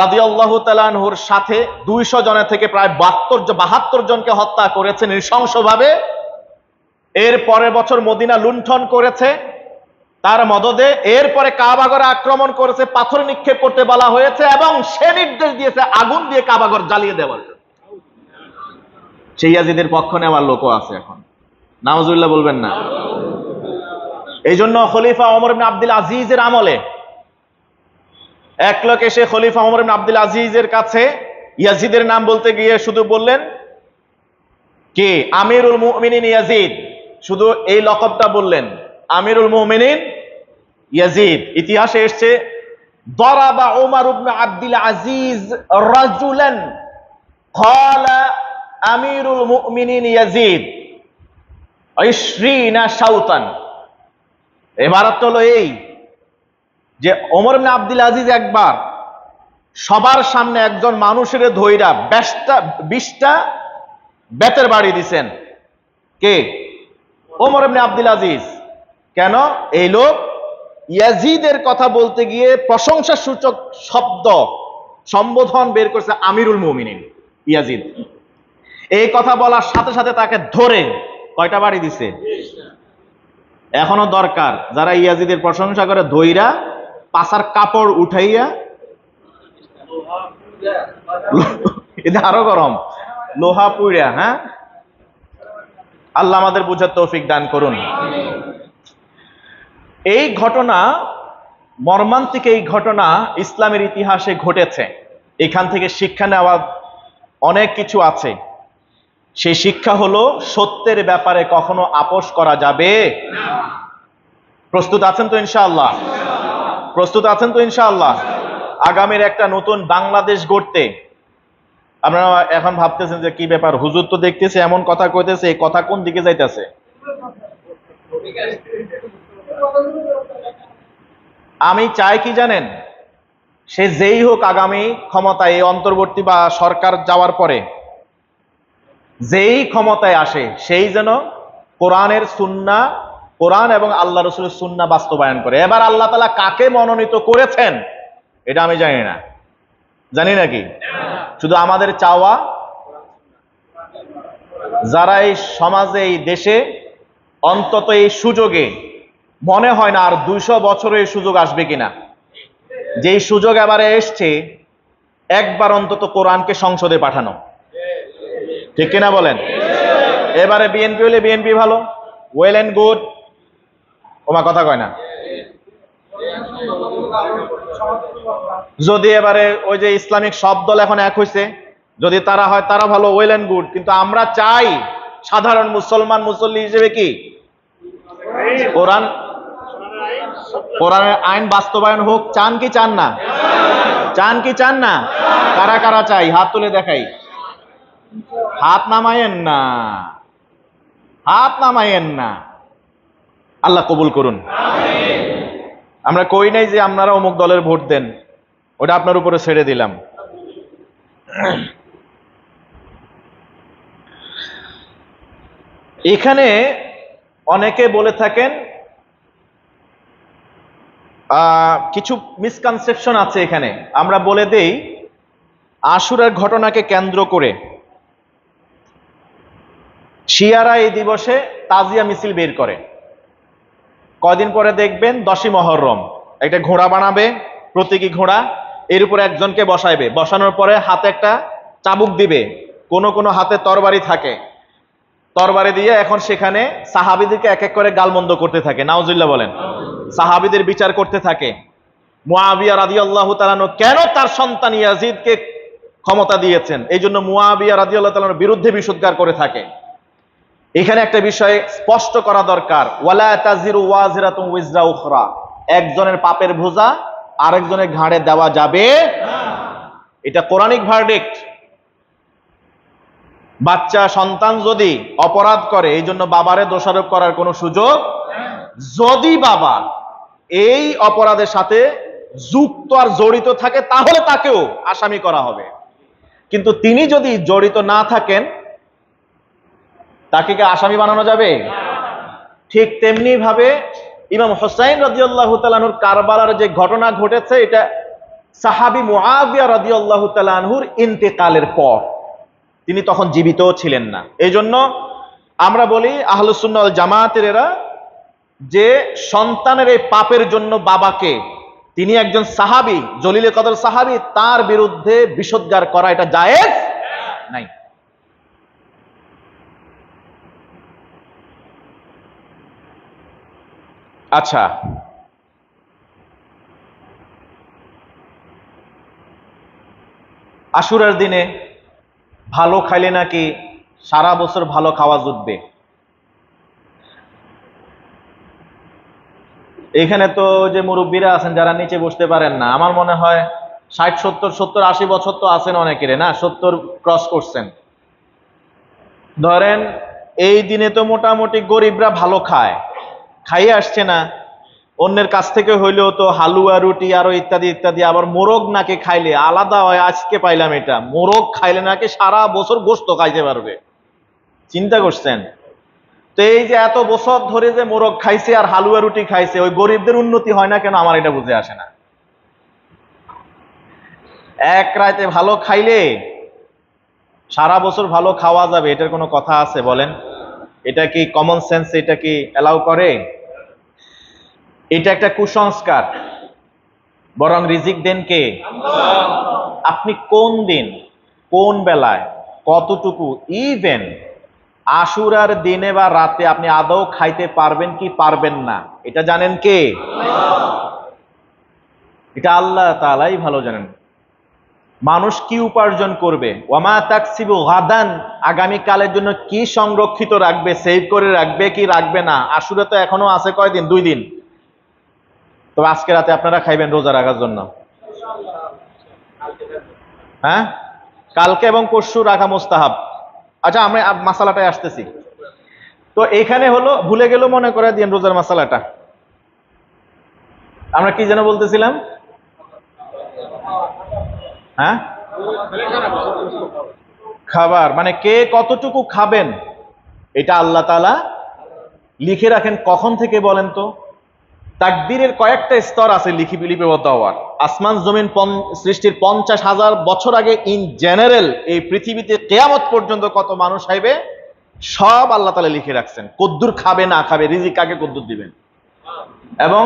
রাদিয়াল্লাহু তাআলা আনহুর সাথে 200 জনের থেকে প্রায় 72 জনকে হত্যা করেছে নৃশংসভাবে। এর পরের বছর মদিনা লুণ্ঠন করেছে তার মদদে। এরপরে কাবাঘর আক্রমণ করেছে, পাথর নিক্ষেপ করতে বলা হয়েছে এবং সে নির্দেশ দিয়েছে আগুন দিয়ে কাবাঘর জ্বালিয়ে দেওয়ার জন্য। সেই ইয়াজিদের পক্ষ নেওয়ার লোকও আছে এখন, নাউজুবিল্লাহ বলবেন না? এই জন্য খলিফা ওমর ইবনে আব্দুল আজিজের আমলে এক লোক এসে খলিফা ওমর ইবনে আব্দুল আজিজের কাছে ইয়াজিদের নাম বলতে গিয়ে শুধু বললেন কি আমিরুল মুমিনিন ইয়াজিদ, শুধু এই লকবটা বললেন, আমিরুল মুমিনিন ইয়াজিদ। ইতিহাসে এসেছে দরাবা ওমর ইবনে আব্দুল আজিজ রাজুলান ক্বালা আমিরুল মুমিনিন ইয়াজিদ 20 শাওতান। এবারত হলো এই যে ওমর ইবনে আব্দুল আজিজ একবার সবার সামনে একজন মানুষের ধইরা 20টা বেতের বাড়ি দিছেন। কে? ওমর ইবনে আব্দুল আজিজ। কেন? এই লোক ইয়াজিদের কথা বলতে গিয়ে প্রশংসা সূচক শব্দ সম্বোধন বের করছে আমিরুল মুমিনিন ইয়াজিদ। এই কথা বলার সাথে সাথে তাকে ধরে কয়টা বাড়ি দিছে? এখনো দরকার যারা ইয়াজিদের প্রশংসা করে ধইরা পাছার কাপড় উঠাইয়া, এটা আরো গরম, লোহা পুড়িয়া। হ্যাঁ, আল্লাহ আমাদের বুঝার তৌফিক দান করুন। এই ঘটনা, মর্মান্তিক এই ঘটনা ইসলামের ইতিহাসে ঘটেছে। এখান থেকে শিক্ষা নেওয়া অনেক কিছু আছে। সেই শিক্ষা হলো সত্যের ব্যাপারে কখনো আপোষ করা যাবে না। প্রস্তুত আছেন তো ইনশাআল্লাহ? প্রস্তুত আছেন তো ইনশাআল্লাহ? আগামীর একটা নতুন বাংলাদেশ গড়তে। আপনারা এখন ভাবতেছেন যে কি ব্যাপার, হুজুর তো দেখতেছে এমন কথা কইতেছে, এই কথা কোন দিকে যাইতেছে? আমি চাই কি জানেন, সে যেই হোক আগামী ক্ষমতায়, এই অন্তর্বর্তী বা সরকার যাওয়ার পরে যেই ক্ষমতায় আসে, সেই যেন কোরআনের সুন্নাহ, কোরআন এবং আল্লাহ রাসূলের সুন্নাহ বাস্তবায়ন করে। এবার আল্লাহ তাআলা কাকে মনোনীত করেছেন এটা আমি জানি না। জানি নাকি? শুধু আমাদের চাওয়া, যারা এই সমাজে, এই দেশে অন্তত এই সুযোগে, মনে হয় না আর 200 বছরে এই সুযোগ আসবে কিনা, যেই সুযোগ এবারে এসছে, একবার অন্তত কোরআনকে সংসদে পাঠানো। ঠিক কিনা বলেন? এবারে বিএনপি হলে বিএনপি ভালো, ওয়েল এন্ড গুড। ওমা কথা কয় না। যদি এবারে ওই যে ইসলামিক সব দল এখন এক হয়েছে, যদি তারা হয় তারা ভালো, ওয়েল এন্ড গুড। কিন্তু আমরা চাই সাধারণ মুসলমান মুসল্লি হিসেবে কি কোরআনের আইন বাস্তবায়ন হোক। চান কি চান না? চান কি চান না? কারা কারা চাই? হাত তুলে দেখাই। হাত নামায়েন না, হাত নামায়েন না। আল্লাহ কবুল করুন। আমরা কই নাই যে আপনারা অমুক দলের ভোট দেন, ওটা আপনার উপরে ছেড়ে দিলাম। এখানে অনেকে বলে থাকেন, কিছু মিসকনসেপশন আছে এখানে, আমরা বলে দেই। আশুরার ঘটনাকে কেন্দ্র করে শিয়ারা এই দিবসে তাজিয়া মিছিল বের করে। কয়দিন পরে দেখবেন 10ই মুহররম একটা ঘোড়া বানাবে, প্রতীকী ঘোড়া, এর উপরে একজনকে বসাইবে, বসানোর পরে হাতে একটা চাবুক দিবে, কোন হাতে তরবারি থাকে, তরবারি দিয়ে এখন সেখানে সাহাবীদেরকে এক এক করে গালমন্দ করতে থাকে। নাউজুবিল্লাহ বলেন। সাহাবীদের বিচার করতে থাকে। মুআবিয়া রাদিয়াল্লাহু তাআলা কেন তার সন্তান ইয়াজিদকে ক্ষমতা দিয়েছেন, এই জন্য মুআবিয়া রাদিয়াল্লাহু তাআলার বিরুদ্ধে বিষোদ্গার করে থাকে। এখানে একটা বিষয় স্পষ্ট করা দরকার, ওয়ালা তাজিরু ওয়াজিরাতুন উযরা উখরা, একজনের পাপের বোঝা আরেকজনের ঘাড়ে দেওয়া যাবে না। এটা কোরআনিক ভার্ডিক্ট। বাচ্চা সন্তান যদি অপরাধ করে, এই জন্য বাবারে দোষারোপ করার কোনো সুযোগ, যদি বাবা এই অপরাধের সাথে যুক্ত আর জড়িত থাকে তাহলে তাকেও আসামি করা হবে। কিন্তু তিনি যদি জড়িত না থাকেন, তাকে কি আসামি বানানো যাবে? ঠিক তেমনি ভাবে ইমাম হুসাইন রাদিয়াল্লাহু তাআলা আনহুর কারবালার যে ঘটনা ঘটেছে, এটা সাহাবী মুআবিয়া রাদিয়াল্লাহু তাআলা আনহুর ইন্তেকালের পর, তিনি তখন জীবিতও ছিলেন না। এই জন্য আমরা বলি আহলুস সুন্নাহ ওয়াল জামাতের এরা, যে সন্তানের এই পাপের জন্য বাবাকে, তিনি একজন সাহাবী, জলিলে কদর সাহাবী, তার বিরুদ্ধে বিষোদ্গার করা এটা জায়েজ নাই। আচ্ছা, আশুরার দিনে ভালো খাইলে নাকি সারা বছর ভালো খাওয়া জুটবে। এখানে তো যে মুরব্বীরা আছেন যারা নিচে বসতে পারেন না, আমার মনে হয় 60, 70, 70, 80 বছর তো আছেন অনেকের, না 70 ক্রস করছেন। ধরেন এই দিনে তো মোটামুটি গরিবরা ভালো খায়, খাইয়ে আসছে না, অন্যের কাছ থেকে হইলেও তো হালুয়া রুটি আরো ইত্যাদি ইত্যাদি, আবার মোরগ নাকি খাইলে আলাদা হয়, আজকে পাইলাম এটা, মোরগ খাইলে নাকি সারা বছর গোশত খাইতে পারবে। চিন্তা করছেন? তো এই যে এত বছর ধরে যে মোরগ খাইছে আর হালুয়া রুটি খাইছে, ওই গরিবদের উন্নতি হয় না কেন, আমার এটা বুঝে আসে না। এক রাতে ভালো খাইলে সারা বছর ভালো খাওয়া যাবে, এটার কোনো কথা আছে বলেন? এটা কি কমন সেন্স এটা কি এলাও করে? এটা একটা কুসংস্কার। বরং রিজিক দেন কে? আপনি কোন দিন, কোন বেলায়, কতটুকু, ইভেন আশুরার দিনে বা রাতে আপনি আদৌ খাইতে পারবেন কি পারবেন না, এটা জানেন কে? এটা আল্লাহ তাআলাই ভালো জানেন। মানুষ কি উপার্জন করবে, ওয়ামা তাকসিবু গাদান, আগামী কালের জন্য কি সংরক্ষিত রাখবে, সেভ করে রাখবে কি রাখবে না। আশুরা তো এখনো আছে কয়দিন? 2 দিন। তবে আজকে রাতে আপনারা খাইবেন রোজা রাখার জন্য। হ্যাঁ, কালকে এবং পরশু রাখা মুস্তাহাব। আচ্ছা, আমরা মাসালাটায় আসতেছি। তো এখানে হলো ভুলে গেল মনে করে দিন রোজার মাসালাটা। আমরা কি যেন বলতেছিলাম? হ্যাঁ, খাবার মানে কে কতটুকু খাবেন এটা আল্লাহ তাআলা লিখে রাখেন। কখন থেকে বলেন তো? তাকদীরের কয়েকটা স্তর আছে লিপিবদ্ধ হওয়ার। আসমান জমিন সৃষ্টির 50,000 বছর আগে ইন জেনারেল এই পৃথিবীতে কিয়ামত পর্যন্ত কত মানুষ আইবে সব আল্লাহ তাআলা লিখে রাখছেন। কদ্দুর খাবে না খাবে, রিজিক কাকে কদ্দুর দিবেন। এবং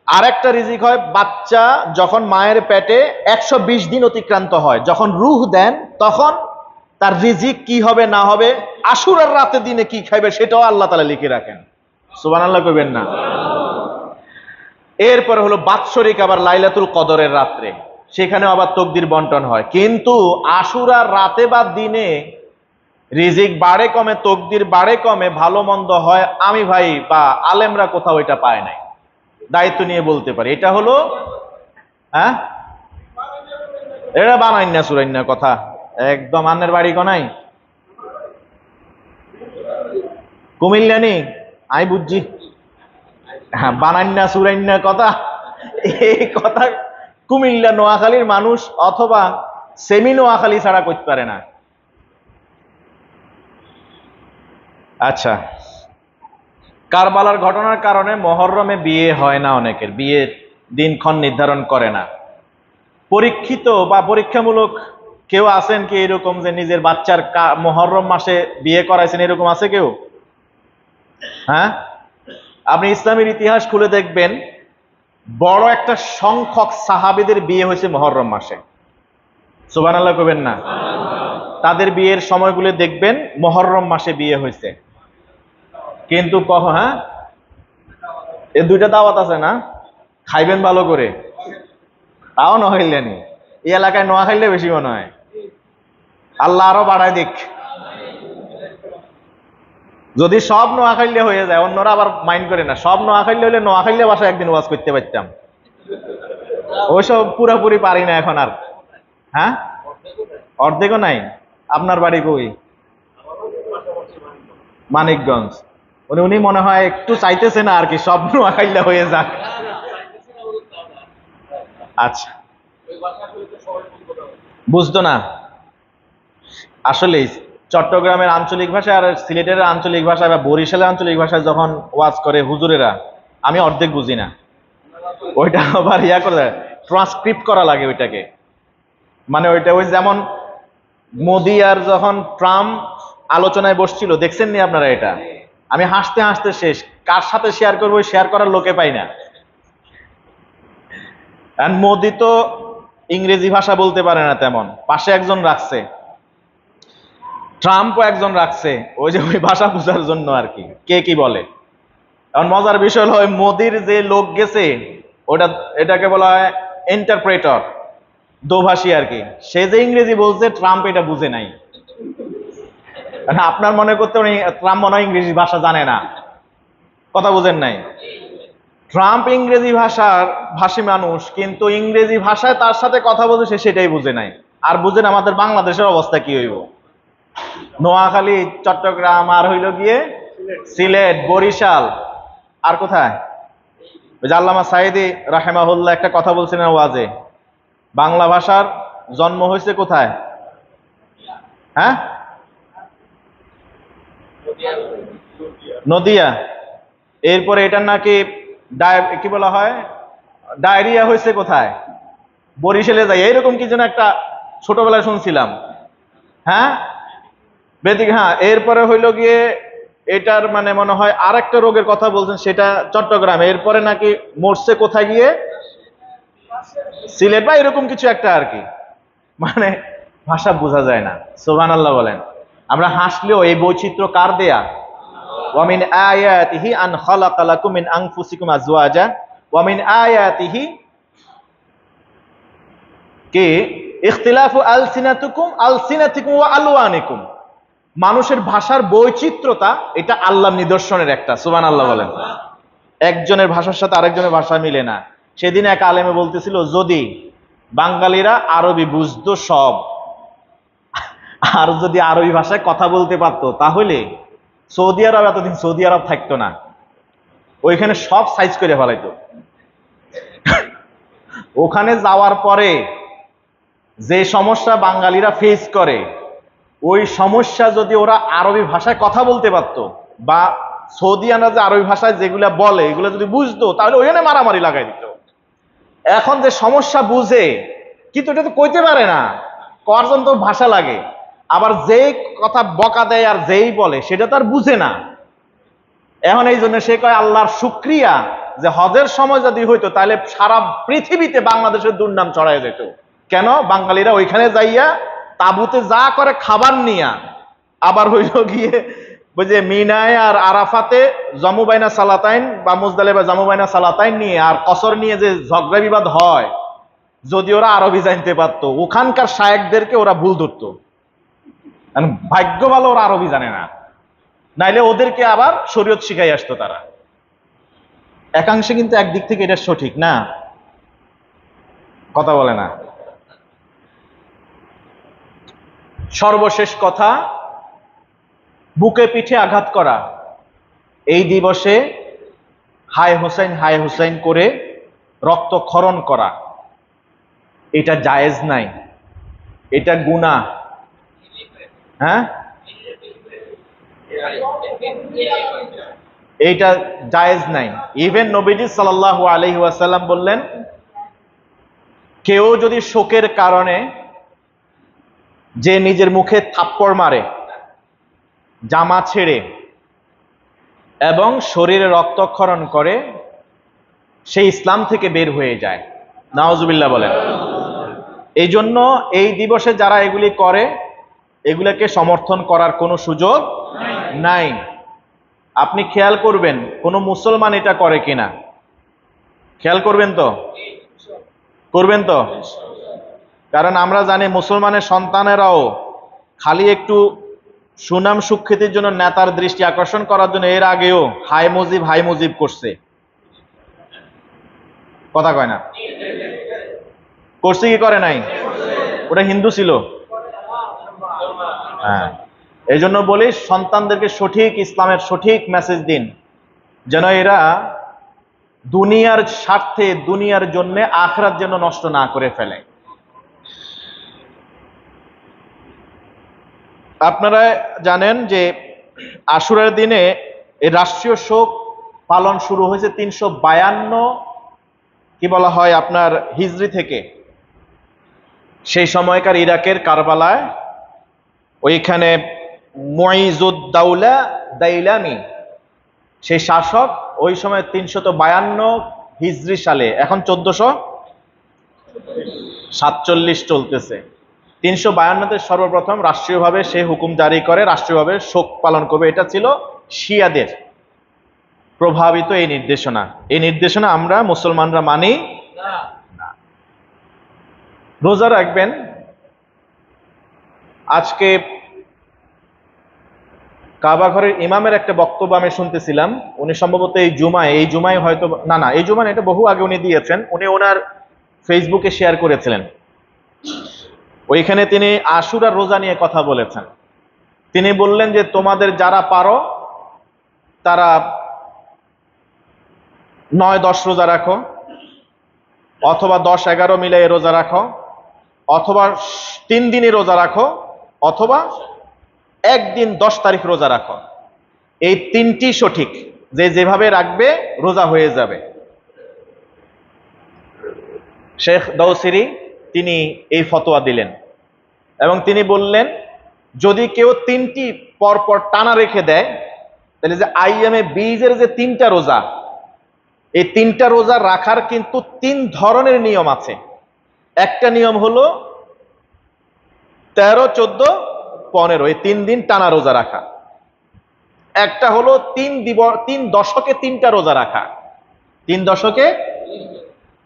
আরেকটা রিজিক হয় বাচ্চা যখন মায়ের পেটে 120 দিন অতিক্রান্ত হয়, যখন রূহ দেন তখন তার রিজিক কি হবে না হবে, আশুরার রাতে দিনে কি খাইবে সেটাও আল্লাহ তাআলা লিখে রাখেন। সুবহানাল্লাহ কইবেন না? এরপরে হলো বাৎসরিক আবার লাইলাতুল কদরের রাত্রে, সেখানেও আবার তকদির বন্টন হয়। কিন্তু আশুরার রাতে বা দিনে রিজিক বাড়ে কমে, তকদির বাড়ে কমে, ভালো মন্দ হয়, আমি ভাই বা আলেমরা কোথাও এটা পায় নাই। দায়িত্ব নিয়ে বলতে পারি এটা হলো, হ্যাঁ, এটা বানাই না সুরাই না কথা, একদম আন্নের বাড়ি কোনাই কুমিল্লানি, আমি বুঝছি। হ্যাঁ, বানান্না সুরাইন্না কথা, এই কথা কুমিল্লা নোয়াখালীর মানুষ অথবা সেমি নোয়াখালী ছাড়া করতে পারে না। আচ্ছা, কারবালার ঘটনার কারণে মহরমে বিয়ে হয় না, অনেকের বিয়ের দিনক্ষণ নির্ধারণ করে না। পরীক্ষিত বা পরীক্ষামূলক কেউ আছেন কি এরকম যে নিজের বাচ্চার মহরম মাসে বিয়ে করাইছেন, এরকম আছে কেউ? হ্যাঁ, আপনি ইসলামের ইতিহাস খুলে দেখবেন বড় একটা সংখ্যক সাহাবীদের বিয়ে হয়েছে মহরম মাসে। সুবহানাল্লাহ কইবেন না? তাদের বিয়ের সময়গুলো দেখবেন মহরম মাসে বিয়ে হয়েছে। কিন্তু হ্যাঁ, এই 2টা দাওয়াত আছে না, খাইবেন ভালো করে, তাও নোয়াখাইলেনি। এই এলাকায় নোয়াখাইলে বেশি মনে হয়। আল্লাহ আরো বাড়ায় দিক। যদি সব নোয়াখাইলে হয়ে যায়, অন্যরা আবার মাইন্ড করে না, সব নোয়াখাইলে হলে নোয়াখাইলে বাসায় একদিন ওয়াজ করতে পারতাম। ওইসব পুরাপুরি পারি না এখন আর। হ্যাঁ, অর্ধেকও নাই। আপনার বাড়ি কই? মানিকগঞ্জ। উনি মনে হয় একটু চাইতেছে না আর কি সব নোয়াখাইলে হয়ে যাক। আচ্ছা, বুঝতো না আসলে। চট্টগ্রামের আঞ্চলিক ভাষা আর সিলেটের আঞ্চলিক ভাষা বা বরিশালের আঞ্চলিক ভাষায় যখন ওয়াজ করে হুজুরেরা, আমি অর্ধেক বুঝি না। ওইটা আবার ইয়া করে ট্রান্সক্রিপ্ট করা লাগে ওইটাকে। মানে ওইটা ওই যেমন মোদি আর যখন ট্রাম্প আলোচনায় বসছিল, দেখছেন নি আপনারা? এটা আমি হাসতে হাসতে শেষ, কার সাথে শেয়ার করবো, শেয়ার করার লোকে পাই না। মোদি তো ইংরেজি ভাষা বলতে পারে না তেমন, পাশে একজন রাখছে, ট্রাম্পও একজন রাখছে, ওই যে ওই ভাষা বোঝার জন্য আর কি কে কি বলে। এখন মজার বিষয় হলো মোদির যে লোক গেছে, ওটা এটাকে বলা হয় ইন্টারপ্রেটর, দোভাষী আর কি। সে যে ইংরেজি বলছে, ট্রাম্প এটা বুঝে নাই। আপনার মনে করতে ট্রাম্প মনে হয় ইংরেজি ভাষা জানে না, কথা বুঝেন নাই। ট্রাম্প ইংরেজি ভাষার ভাষী মানুষ, কিন্তু ইংরেজি ভাষায় তার সাথে কথা বলছে সে সেটাই বুঝে নাই। আর বুঝেন আমাদের বাংলাদেশের অবস্থা কি হইব? নোয়াখালী, চট্টগ্রাম, আর হইল গিয়ে সিলেট, বরিশাল, আর কোথায় ওই যে আল্লামা সাঈদী রাহিমাহুল্লাহ একটা কথা বলছিলেন ওয়াজে, বাংলা ভাষার জন্ম হয়েছে কোথায়? হ্যাঁ, নদিয়া। এরপরে এটার নাকি কি বলা হয়, ডায়রিয়া হয়েছে কোথায়? বরিশালে যাই, এইরকম কি যেন একটা ছোটবেলায় শুনছিলাম। হ্যাঁ, বেদিক। হ্যাঁ, এরপরে হইলো গিয়ে এটার মানে মনে হয় আর একটা রোগের কথা বলছেন, সেটা চট্টগ্রামে। এরপরে নাকি মরছে কোথায় গিয়ে, সিলেট বা এরকম কিছু একটা আর কি। মানে ভাষা বোঝা যায় না। সুবহানাল্লাহ বলেন। আমরা হাসলেও এই বৈচিত্র্য কার দেয়া? ওয়া মিন আয়াতিহি আন খালাকা লাকুম মিন আনফুসিকুম আজওয়াজা ওয়া মিন আয়াতিহি কি ইখতিলাফু আলসিনাতিকুম ওয়া আলওয়ানিকুম। মানুষের ভাষার বৈচিত্র্যতা এটা আল্লাহর নিদর্শনের একটা। সুবহানাল্লাহ বলেন। একজনের ভাষার সাথে আরেকজনের ভাষা মিলে না। সেদিন এক আলেমে বলতেছিল, যদি বাঙালিরা আরবি বুঝতো সব, আর যদি আরবি ভাষায় কথা বলতে পারতো, তাহলে সৌদি আরব এতদিন সৌদি আরব থাকতো না, ওইখানে সব সাইজ করে ফেলাইতো। ওখানে যাওয়ার পরে যে সমস্যা বাঙালিরা ফেস করে, ওই সমস্যা যদি ওরা আরবি ভাষায় কথা বলতে পারতো, বা সৌদিয়ানরা যে আরবি ভাষায় যেগুলা বলে এগুলো যদি বুঝতো, তাহলে ওখানে মারামারি লাগাই দিত। এখন যে সমস্যা বুঝে, কিন্তু এটা তো কইতে পারে না, কয়জন তো ভাষা লাগে। আবার যেই কথা বকা দেয় আর যেই বলে সেটা তো আর বুঝে না। এখন এই জন্য সে কয় আল্লাহর শুকরিয়া যে হজের সময় যদি হইতো তাহলে সারা পৃথিবীতে বাংলাদেশের দুর্নাম ছড়াই যেত। কেন? বাঙালিরা ওইখানে যাইয়া তাবুতে যা করে খাবার নিয়া, আবার হইল গিয়ে ওই যে মিনায় আর আরাফাতে জমুবাইনা সালাতাইন বা মুজদালিফা জমুবাইনা সালাতাইন নিয়ে আর কসর নিয়ে যে ঝগড়া বিবাদ হয়, যদি ওরা আরবি জানতে পারতো, ওখানকার শায়েখদেরকে ওরা ভুল ধরতো। ভাগ্য ভালো ওরা আরবি জানে না, নাইলে ওদেরকে আবার শরীয়ত শিখাই আসতো তারা। একাংশে কিন্তু একদিক থেকে এটা সঠিক না, কথা বলে না। সর্বশেষ কথা, বুকে পিঠে আঘাত করা, এই দিবসে হায় হোসেন করে রক্তক্ষরণ করা, এটা জায়েজ নাই, এটা গুনাহ। হ্যাঁ, এইটা জায়েজ নাই। ইভেন নবীজি সাল্লাল্লাহু আলাইহি ওয়াসাল্লাম বললেন, কেউ যদি শোকের কারণে যে নিজের মুখে থাপ্পড় মারে, জামা ছেড়ে এবং শরীরে রক্তক্ষরণ করে, সে ইসলাম থেকে বের হয়ে যায়। নাউজুবিল্লাহ বলেন। এই জন্য এই দিবসে যারা এগুলি করে, এগুলোকে সমর্থন করার কোনো সুযোগ নাই। আপনি খেয়াল করবেন কোনো মুসলমান এটা করে কিনা, খেয়াল করবেন তো, করবেন তো। কারণ আমরা জানি মুসলমানের সন্তানেরাও খালি একটু সুনাম সুখ্যাতির জন্য, নেতার দৃষ্টি আকর্ষণ করার জন্য এর আগেও হাই মুজিব করছে। কথা কয় না? করছে কি করে নাই? ওটা হিন্দু ছিল। হ্যাঁ, এই জন্য বলি সন্তানদেরকে সঠিক ইসলামের সঠিক মেসেজ দিন, যেন এরা দুনিয়ার স্বার্থে, দুনিয়ার জন্য, আখিরাত যেন নষ্ট না করে ফেলে। আপনারা জানেন যে আশুরার দিনে এই রাষ্ট্রীয় শোক পালন শুরু হয়েছে 352 কি বলা হয় আপনার হিজরি থেকে। সেই সময়কার ইরাকের কারবালায় ওইখানে মুইজুদ্দাউলা দাইলামি সেই শাসক, ওই সময় 352 হিজরি সালে, এখন 1447 চলতেছে। 352-তে সর্বপ্রথম রাষ্ট্রীয়ভাবে সে হুকুম জারি করে, রাষ্ট্রীয়ভাবে শোক পালন করবে। এটা ছিল শিয়াদের প্রভাবিত এই নির্দেশনা। এই নির্দেশনা আমরা মুসলমানরা মানি না। রোজা রাখবেন। আজকে কাবা ঘরের ইমামের একটা বক্তব্য আমি শুনতেছিলাম। উনি সম্ভবত এই জুমায় হয়তো না, এই জুমায় এটা বহু আগে উনি দিয়েছেন, উনি ওনার ফেসবুকে শেয়ার করেছিলেন। ওইখানে তিনি আশুরার রোজা নিয়ে কথা বলেছেন। তিনি বললেন যে তোমাদের যারা পারো তারা 9-10 রোজা রাখো, অথবা 10-11 মিলাই রোজা রাখো, অথবা 3 দিনই রোজা রাখো, অথবা একদিন 10 তারিখ রোজা রাখো। এই তিনটি সঠিক, যে যেভাবে রাখবে রোজা হয়ে যাবে। শেখ দৌসিরি তিনি এই ফতোয়া দিলেন এবং তিনি বললেন, যদি কেউ তিনটি পরপর টানা রেখে দেয়, তাহলে যে আইয়ামে বীজের যে 3টা রোজা, এই 3টা রোজা রাখার কিন্তু 3 ধরনের নিয়ম আছে। একটা নিয়ম হলো 13, 14, 15, এই 3 দিন টানা রোজা রাখা। একটা হলো 3 দশকে 3টা রোজা রাখা। 3 দশকে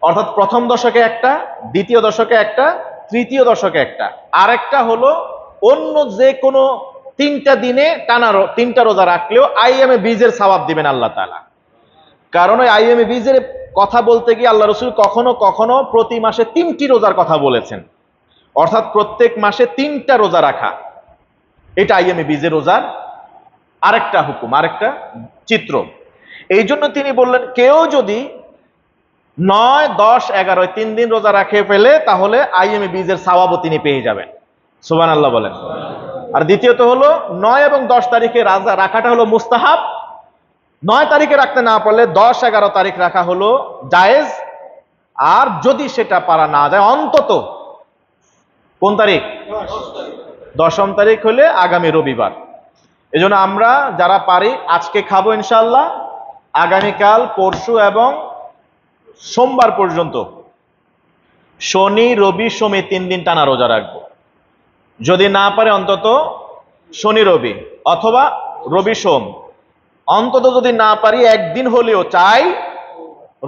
অর্থাৎ প্রথম দশকে একটা, দ্বিতীয় দশকে একটা, তৃতীয় দশকে একটা। আরেকটা হলো অন্য যে কোনো 3টা দিনে টানা 3টা রোজা রাখলেও আইয়ামে বীজের সওয়াব দিবেন আল্লাহ তাআলা। কারণ ওই আইয়ামে বীজের কথা বলতে গিয়ে আল্লাহ রাসূল কখনো কখনো প্রতি মাসে 3টি রোজার কথা বলেছেন, অর্থাৎ প্রত্যেক মাসে 3টা রোজা রাখা। এটা আইয়ামে বীজের রোজার আরেকটা হুকুম, আরেকটা চিত্র। এই জন্য তিনি বললেন, কেউ যদি 9, 10, 11 3 দিন রোজা রাখে ফেলে, তাহলে আইয়ামে বীজের সওয়াবও তিনি পেয়ে যাবেন। সুবহানাল্লাহ বলেন। আর দ্বিতীয়ত হলো 9 এবং 10 তারিখে রোজা রাখাটা হলো মুস্তাহাব। 9 তারিখে রাখতে না পারলে 10, 11 তারিখ রাখা হলো জায়েজ। আর যদি সেটা পারা না যায়, অন্তত কোন তারিখ? 10ম তারিখ হলে আগামী রবিবার। এজন্য আমরা যারা পারি আজকে খাবো ইনশাআল্লাহ, আগামীকাল, পরশু এবং সোমবার পর্যন্ত, শনি, রবি, সোমে 3 দিন টানা রোজা রাখবো। যদি না পারে অন্তত শনি, রবি, অথবা রবি, সোম, অন্তত যদি না পারি একদিন হলেও চাই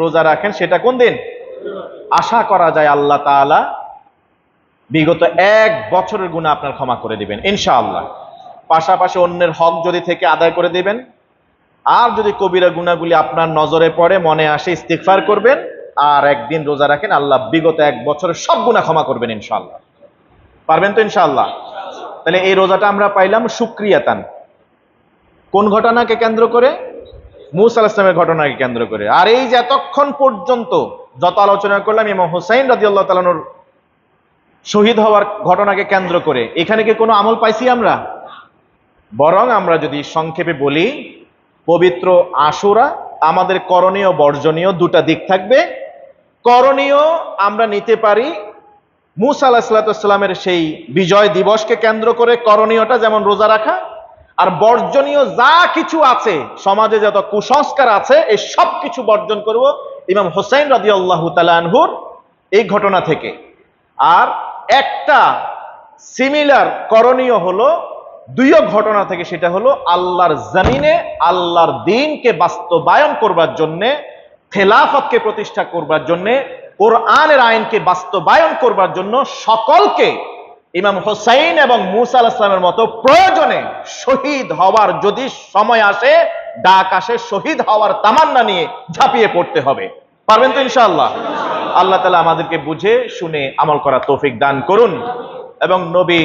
রোজা রাখেন। সেটা কোন দিন? আশা করা যায় আল্লাহ তাআলা বিগত 1 বছরের গুনাহ আপনার ক্ষমা করে দিবেন ইনশাআল্লাহ। পাশাপাশি অন্যের হক যদি থেকে আদায় করে দিবেন। আর যদি কবিরা গুনাহগুলি আপনার নজরে পড়ে, মনে আসে, ইস্তিগফার করবেন আর একদিন রোজা রাখেন, আল্লাহ বিগত 1 বছরের সব গুনাহ ক্ষমা করবেন ইনশাআল্লাহ। পারবেন তো ইনশাআল্লাহ? তাহলে এই রোজাটা আমরা পাইলাম শুকরিয়াতান। কোন ঘটনাকে কেন্দ্র করে? মূসা আলাইহিস সালামের ঘটনাকে কেন্দ্র করে। আর এই যে এতক্ষণ পর্যন্ত যত আলোচনা করলাম ইমাম হুসাইন রাদিয়াল্লাহু তাআলা আনহুর শহীদ হওয়ার ঘটনাকে কেন্দ্র করে, এখানে কি কোনো আমল পাইছি আমরা? বরং আমরা যদি সংক্ষেপে বলি, পবিত্র আশুরা আমাদের করণীয় বর্জনীয় 2টা দিক থাকবে। করণীয় আমরা নিতে পারি মূসা আলাইহিস সালামের সেই বিজয় দিবসকে কেন্দ্র করে, করণীয়টা যেমন রোজা রাখা। আর বর্জনীয় যা কিছু আছে, সমাজে যত কুসংস্কার আছে, এই সব কিছু বর্জন করব ইমাম হুসাইন রাদিয়াল্লাহু তাআলা আনহুর এই ঘটনা থেকে। আর একটা সিমিলার করণীয় হলো 2 ঘটনা থেকে, সেটা হলো আল্লাহর জমিনে আল্লাহর দ্বীনকে বাস্তবায়ন করবার জন্য, খেলাফতকে প্রতিষ্ঠা করবার জন্য, কোরআনের আইনকে বাস্তবায়ন করবার জন্য সকলকে ইমাম হুসাইন এবং মূসা আলাইহিস সালামের মতো প্রয়োজনে শহীদ হওয়ার যদি সময় আসে, ডাক আসে, শহীদ হওয়ার তামান্না নিয়ে ঝাঁপিয়ে পড়তে হবে। পারবেন তো ইনশাআল্লাহ? আল্লাহ তাআলা আমাদেরকে বুঝে শুনে আমল করার তৌফিক দান করুন এবং নবী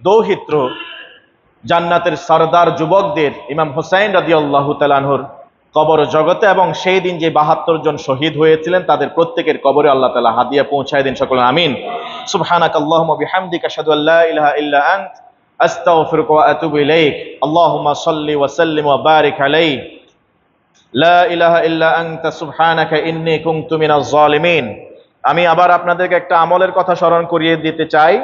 দৌহিত্র জান্নাতের সরদার যুবকদের ইমাম হুসাইন রাদিয়াল্লাহু তাআলা আনহুর কবর জগতে এবং সেই দিন যে 72 জন শহীদ হয়েছিলেন তাদের প্রত্যেকের কবরে আল্লাহ তাআলা হাদিয়া পৌঁছায় দিন। সকলে আমিন। সুবহানাকাল্লাহুম্মা বিহামদিকা আশহাদু আল্লা ইলাহা ইল্লা আনত আস্তাগফিরুকা ওয়া আতুবু ইলাইক। আল্লাহুম্মা সাল্লি ওয়া সাল্লিম ওয়া বারিক আলাইহি। লা ইলাহা ইল্লা আনতা সুবহানাকা ইন্নী কুনতু মিনাজ জালিমিন। আমি আবার আপনাদেরকে একটা আমলের কথা স্মরণ করিয়ে দিতে চাই।